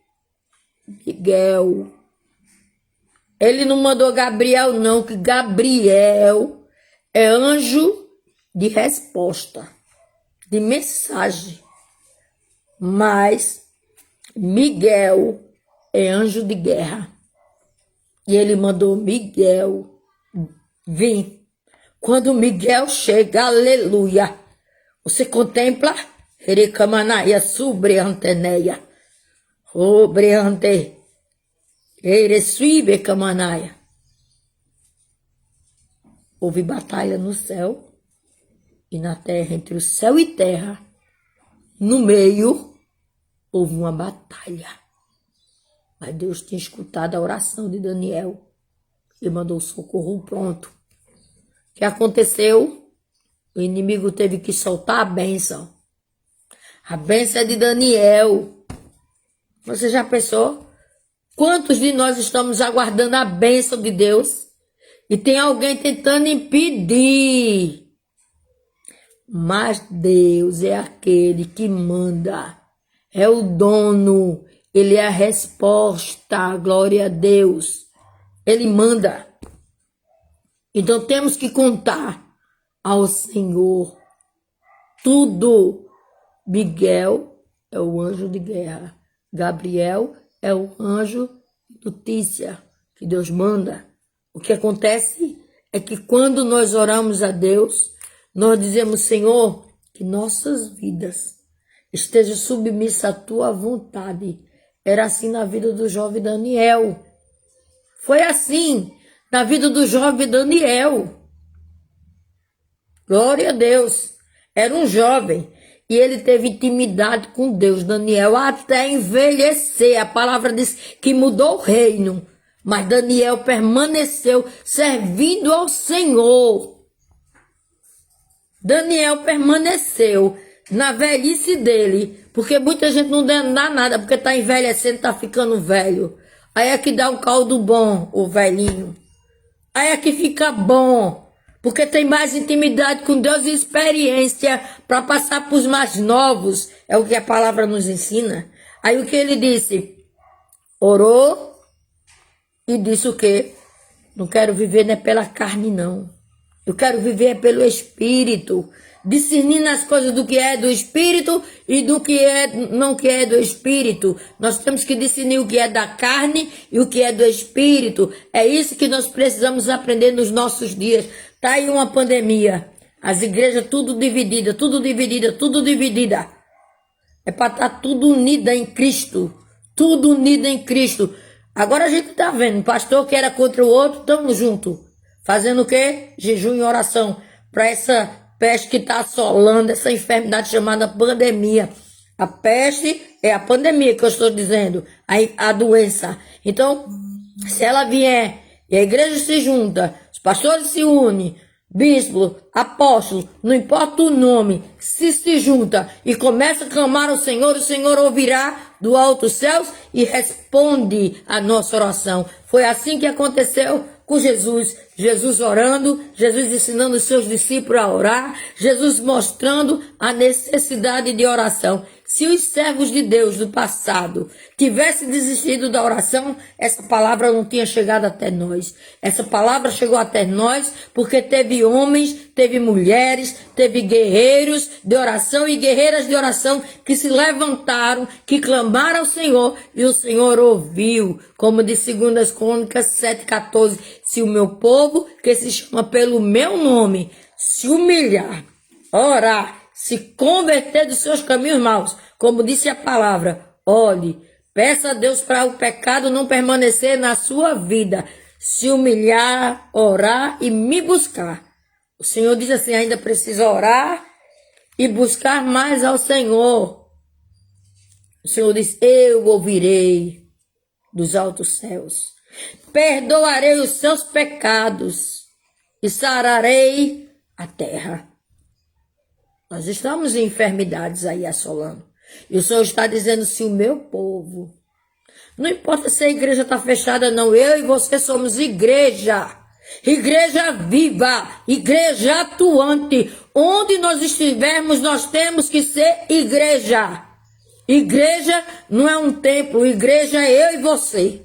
Miguel. Ele não mandou Gabriel, não, que Gabriel é anjo de resposta, de mensagem. Mas Miguel é anjo de guerra. E ele mandou Miguel vir. Quando Miguel chega, aleluia, você contempla Erecamanaia, subreanteneia, obreante, eresuibe camanaia. Houve batalha no céu e na terra, entre o céu e terra. No meio, houve uma batalha. Mas Deus tinha escutado a oração de Daniel e mandou o socorro pronto. O que aconteceu? O inimigo teve que soltar a bênção. A bênção é de Daniel. Você já pensou? Quantos de nós estamos aguardando a bênção de Deus e tem alguém tentando impedir? Mas Deus é aquele que manda, é o dono, ele é a resposta, glória a Deus. Ele manda. Então temos que contar ao Senhor tudo. Miguel é o anjo de guerra. Gabriel é o anjo de notícia que Deus manda. O que acontece é que quando nós oramos a Deus, nós dizemos, Senhor, que nossas vidas estejam submissas à tua vontade. Era assim na vida do jovem Daniel. Foi assim na vida do jovem Daniel. Glória a Deus. Era um jovem e ele teve intimidade com Deus, Daniel, até envelhecer. A palavra diz que mudou o reino, mas Daniel permaneceu servindo ao Senhor. Daniel permaneceu na velhice dele, porque muita gente não dá nada, porque está envelhecendo, está ficando velho. Aí é que dá um caldo bom, o velhinho. Aí é que fica bom, porque tem mais intimidade com Deus e experiência para passar para os mais novos. É o que a palavra nos ensina. Aí o que ele disse? Orou e disse o quê? Não quero viver não é pela carne, não. Eu quero viver pelo Espírito, discernindo as coisas do que é do Espírito e do que é não que é do Espírito. Nós temos que discernir o que é da carne e o que é do Espírito. É isso que nós precisamos aprender nos nossos dias. Tá aí uma pandemia, as igrejas tudo dividida, tudo dividida, tudo dividida. É para estar tudo unida em Cristo, tudo unido em Cristo. Agora a gente tá vendo, um pastor que era contra o outro, estamos juntos. Fazendo o quê? Jejum e oração. Para essa peste que está assolando, essa enfermidade chamada pandemia. A peste é a pandemia que eu estou dizendo. A doença. Então, se ela vier e a igreja se junta, os pastores se unem, bispo, apóstolo, não importa o nome, se junta e começa a clamar ao Senhor, o Senhor ouvirá do alto céus e responde a nossa oração. Foi assim que aconteceu com Jesus. Jesus orando, Jesus ensinando os seus discípulos a orar, Jesus mostrando a necessidade de oração. Se os servos de Deus do passado tivessem desistido da oração, essa palavra não tinha chegado até nós. Essa palavra chegou até nós porque teve homens, teve mulheres, teve guerreiros de oração e guerreiras de oração que se levantaram, que clamaram ao Senhor e o Senhor ouviu. Como de 2 Crônicas 7,14, se o meu povo, que se chama pelo meu nome, se humilhar, orar, se converter dos seus caminhos maus, como disse a palavra, olhe, peça a Deus para o pecado não permanecer na sua vida, se humilhar, orar e me buscar. O Senhor diz assim, ainda precisa orar e buscar mais ao Senhor. O Senhor diz, eu ouvirei dos altos céus, perdoarei os seus pecados e sararei a terra. Nós estamos em enfermidades aí assolando. E o Senhor está dizendo, se o meu povo, não importa se a igreja está fechada não, eu e você somos igreja. Igreja viva, igreja atuante. Onde nós estivermos, nós temos que ser igreja. Igreja não é um templo, igreja é eu e você.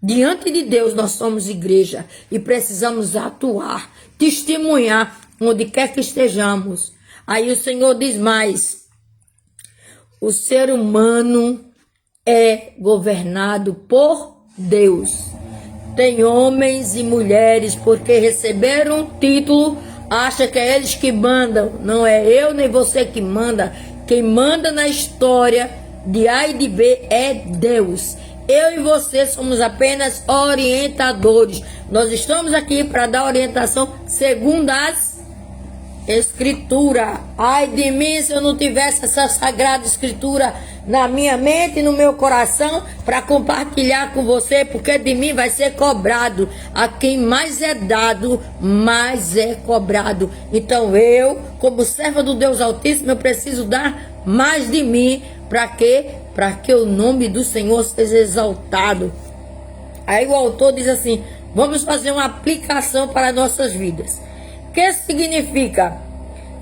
Diante de Deus nós somos igreja e precisamos atuar, testemunhar onde quer que estejamos. Aí o Senhor diz mais: o ser humano é governado por Deus. Tem homens e mulheres porque receberam um título, acha que é eles que mandam. Não é eu nem você que manda. Quem manda na história de A e de B é Deus. Eu e você somos apenas orientadores. Nós estamos aqui para dar orientação segundo as Escritura. Ai de mim se eu não tivesse essa sagrada Escritura na minha mente e no meu coração para compartilhar com você, porque de mim vai ser cobrado. A quem mais é dado, mais é cobrado. Então eu, como serva do Deus Altíssimo, eu preciso dar mais de mim. Para quê? Para que o nome do Senhor seja exaltado. Aí o autor diz assim: vamos fazer uma aplicação para nossas vidas. Que significa?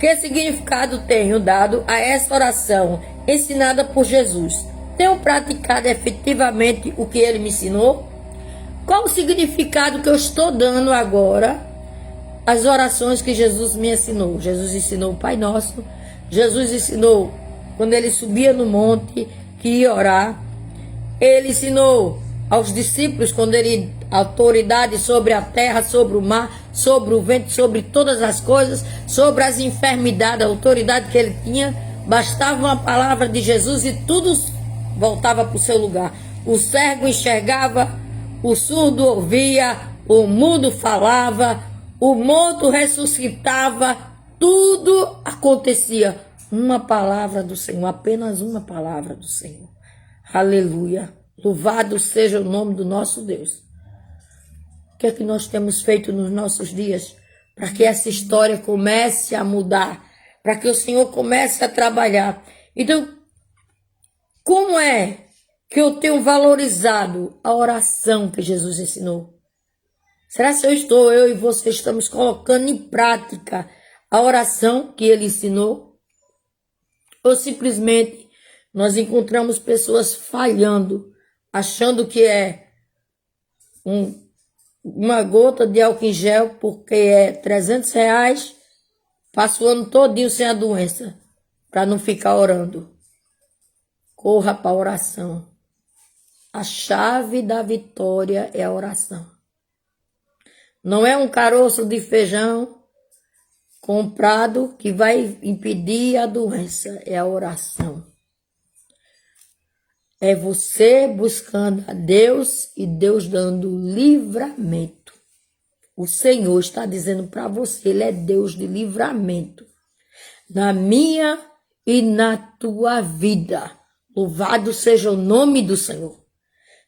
Que significado tenho dado a essa oração ensinada por Jesus? Tenho praticado efetivamente o que ele me ensinou? Qual o significado que eu estou dando agora às orações que Jesus me ensinou? Jesus ensinou o Pai Nosso. Jesus ensinou quando ele subia no monte que ia orar. Ele ensinou aos discípulos quando ele autoridade sobre a terra, sobre o mar, sobre o vento, sobre todas as coisas, sobre as enfermidades, a autoridade que ele tinha. Bastava uma palavra de Jesus e tudo voltava para o seu lugar. O cego enxergava, o surdo ouvia, o mudo falava, o morto ressuscitava, tudo acontecia. Uma palavra do Senhor, apenas uma palavra do Senhor. Aleluia. Louvado seja o nome do nosso Deus. O que é que nós temos feito nos nossos dias para que essa história comece a mudar, para que o Senhor comece a trabalhar? Então, como é que eu tenho valorizado a oração que Jesus ensinou? Será que eu e você estamos colocando em prática a oração que ele ensinou? Ou simplesmente nós encontramos pessoas falhando, achando que é uma gota de álcool em gel, porque é R$300, passa o ano todinho sem a doença, para não ficar orando. Corra para a oração. A chave da vitória é a oração. Não é um caroço de feijão comprado que vai impedir a doença, é a oração. É você buscando a Deus e Deus dando livramento. O Senhor está dizendo para você, Ele é Deus de livramento. Na minha e na tua vida. Louvado seja o nome do Senhor.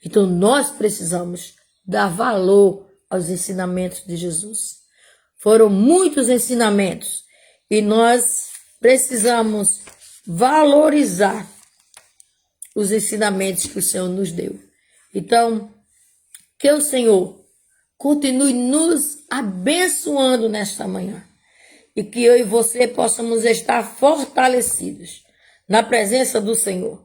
Então nós precisamos dar valor aos ensinamentos de Jesus. Foram muitos ensinamentos e nós precisamos valorizar os ensinamentos que o Senhor nos deu. Então, que o Senhor continue nos abençoando nesta manhã e que eu e você possamos estar fortalecidos na presença do Senhor.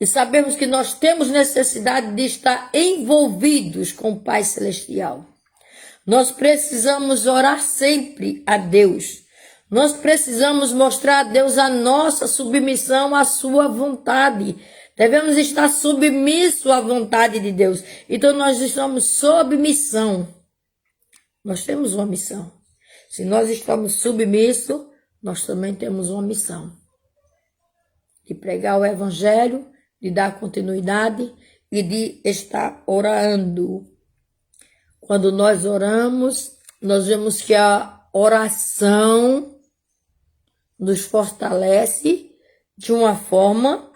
E sabemos que nós temos necessidade de estar envolvidos com o Pai Celestial. Nós precisamos orar sempre a Deus. Nós precisamos mostrar a Deus a nossa submissão à sua vontade. Devemos estar submissos à vontade de Deus. Então nós estamos sob missão. Nós temos uma missão. Se nós estamos submissos, nós também temos uma missão. De pregar o Evangelho, de dar continuidade e de estar orando. Quando nós oramos, nós vemos que a oração nos fortalece de uma forma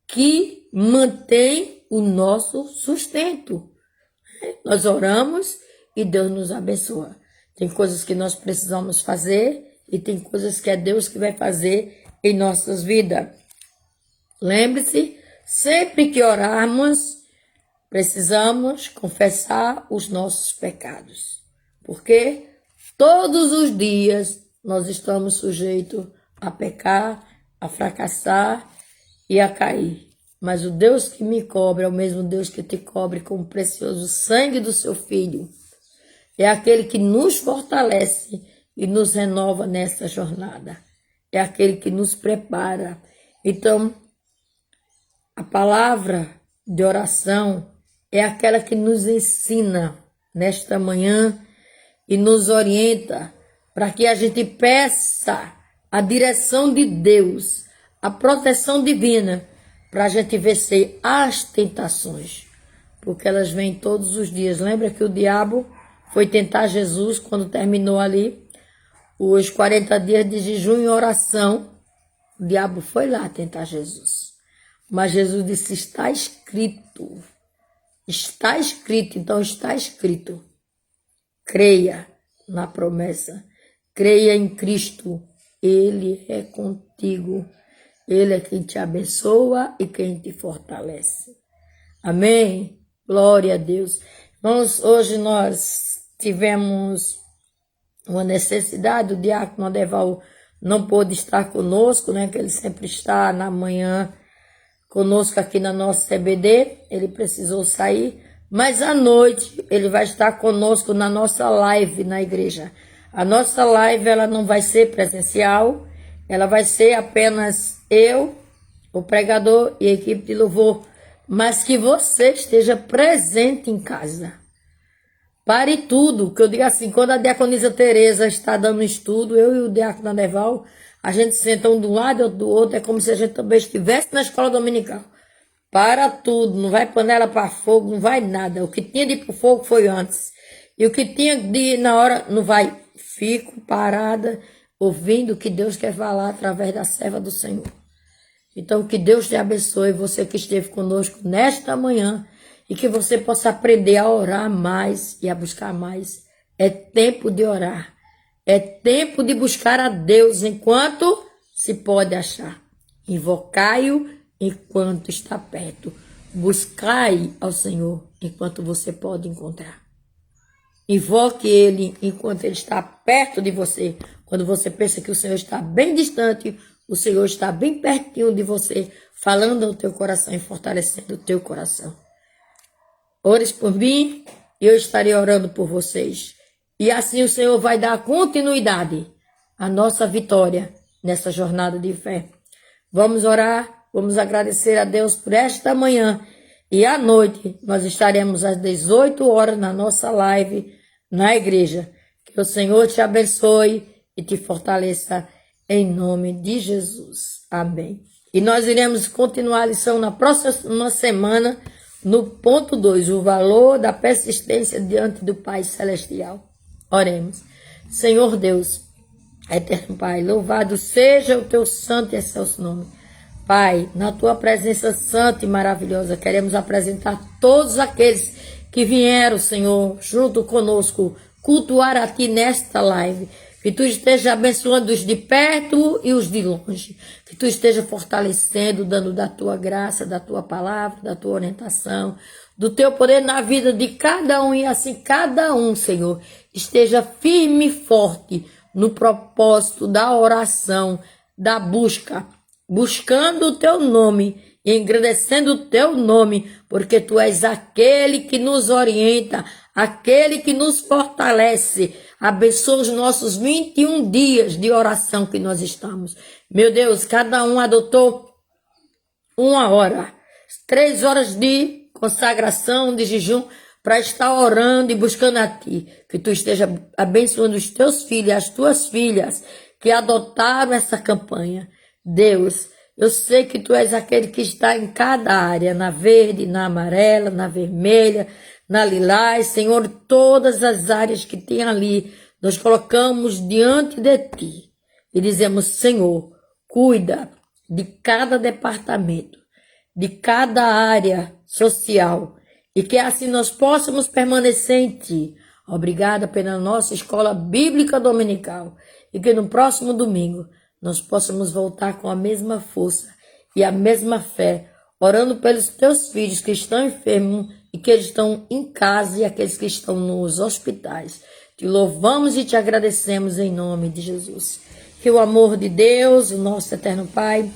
que mantém o nosso sustento. Nós oramos e Deus nos abençoa. Tem coisas que nós precisamos fazer e tem coisas que é Deus que vai fazer em nossas vidas. Lembre-se, sempre que orarmos, precisamos confessar os nossos pecados. Porque todos os dias nós estamos sujeitos a pecar, a fracassar e a cair. Mas o Deus que me cobre é o mesmo Deus que te cobre com o precioso sangue do seu Filho. É aquele que nos fortalece e nos renova nessa jornada. É aquele que nos prepara. Então, a palavra de oração é aquela que nos ensina nesta manhã e nos orienta para que a gente peça a direção de Deus, a proteção divina, para a gente vencer as tentações, porque elas vêm todos os dias. Lembra que o diabo foi tentar Jesus quando terminou ali os 40 dias de jejum e oração? O diabo foi lá tentar Jesus. Mas Jesus disse, está escrito. Está escrito, então está escrito. Creia na promessa. Creia em Cristo. Ele é contigo. Ele é quem te abençoa e quem te fortalece. Amém? Glória a Deus. Irmãos, hoje nós tivemos uma necessidade. O diácono Adeval não pôde estar conosco, né? Que ele sempre está na manhã conosco aqui na nossa CBD. Ele precisou sair. Mas à noite ele vai estar conosco na nossa live na igreja. A nossa live ela não vai ser presencial. Ela vai ser apenas eu, o pregador e a equipe de louvor. Mas que você esteja presente em casa. Pare tudo, que eu digo assim, quando a diaconisa Tereza está dando estudo, eu e o diácono Adeval, a gente senta um do lado e outro do outro, é como se a gente também estivesse na escola dominical. Para tudo, não vai panela para fogo, não vai nada. O que tinha de ir para o fogo foi antes. E o que tinha de ir na hora, não vai. Fico parada, ouvindo o que Deus quer falar através da serva do Senhor. Então, que Deus te abençoe, você que esteve conosco nesta manhã, e que você possa aprender a orar mais e a buscar mais. É tempo de orar. É tempo de buscar a Deus enquanto se pode achar. Invocai-o enquanto está perto. Buscai ao Senhor enquanto você pode encontrar. Invoque Ele enquanto Ele está perto de você. Quando você pensa que o Senhor está bem distante, o Senhor está bem pertinho de você, falando ao teu coração e fortalecendo o teu coração. Ores por mim e eu estarei orando por vocês. E assim o Senhor vai dar continuidade à nossa vitória nessa jornada de fé. Vamos orar, vamos agradecer a Deus por esta manhã. E à noite nós estaremos às 18 horas na nossa live na igreja. Que o Senhor te abençoe e te fortaleça em nome de Jesus. Amém. E nós iremos continuar a lição na próxima semana, no ponto 2, o valor da persistência diante do Pai Celestial. Oremos. Senhor Deus, eterno Pai, louvado seja o teu santo e excelso nome. Pai, na tua presença santa e maravilhosa, queremos apresentar todos aqueles que vieram, Senhor, junto conosco, cultuar a ti nesta live. Que tu esteja abençoando os de perto e os de longe. Que tu esteja fortalecendo, dando da tua graça, da tua palavra, da tua orientação, do teu poder na vida de cada um. E assim cada um, Senhor, esteja firme e forte no propósito da oração, da busca, buscando o teu nome e engrandecendo o teu nome, porque tu és aquele que nos orienta, aquele que nos fortalece. Abençoa os nossos 21 dias de oração que nós estamos. Meu Deus, cada um adotou 1 hora, 3 horas de consagração, de jejum, para estar orando e buscando a ti. Que tu esteja abençoando os teus filhos, as tuas filhas, que adotaram essa campanha. Deus, eu sei que tu és aquele que está em cada área, na verde, na amarela, na vermelha, na lilás, Senhor, todas as áreas que tem ali, nós colocamos diante de ti e dizemos, Senhor, cuida de cada departamento, de cada área social e que assim nós possamos permanecer em ti. Obrigada pela nossa escola bíblica dominical e que no próximo domingo nós possamos voltar com a mesma força e a mesma fé, orando pelos teus filhos que estão enfermos e que eles estão em casa e aqueles que estão nos hospitais. Te louvamos e te agradecemos em nome de Jesus. Que o amor de Deus, o nosso eterno Pai,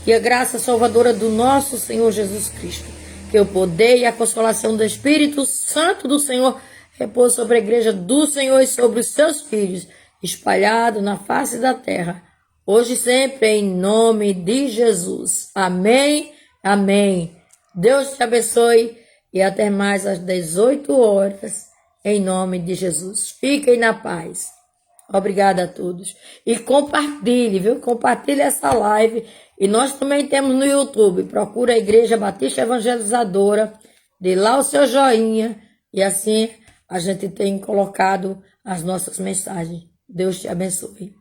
que a graça salvadora do nosso Senhor Jesus Cristo, que o poder e a consolação do Espírito Santo do Senhor repouse sobre a igreja do Senhor e sobre os seus filhos, espalhados na face da terra, hoje e sempre, em nome de Jesus. Amém, amém. Deus te abençoe e até mais às 18 horas, em nome de Jesus. Fiquem na paz. Obrigada a todos. E compartilhe, viu? Compartilhe essa live. E nós também temos no YouTube. Procura a Igreja Batista Evangelizadora. Dê lá o seu joinha. E assim a gente tem colocado as nossas mensagens. Deus te abençoe.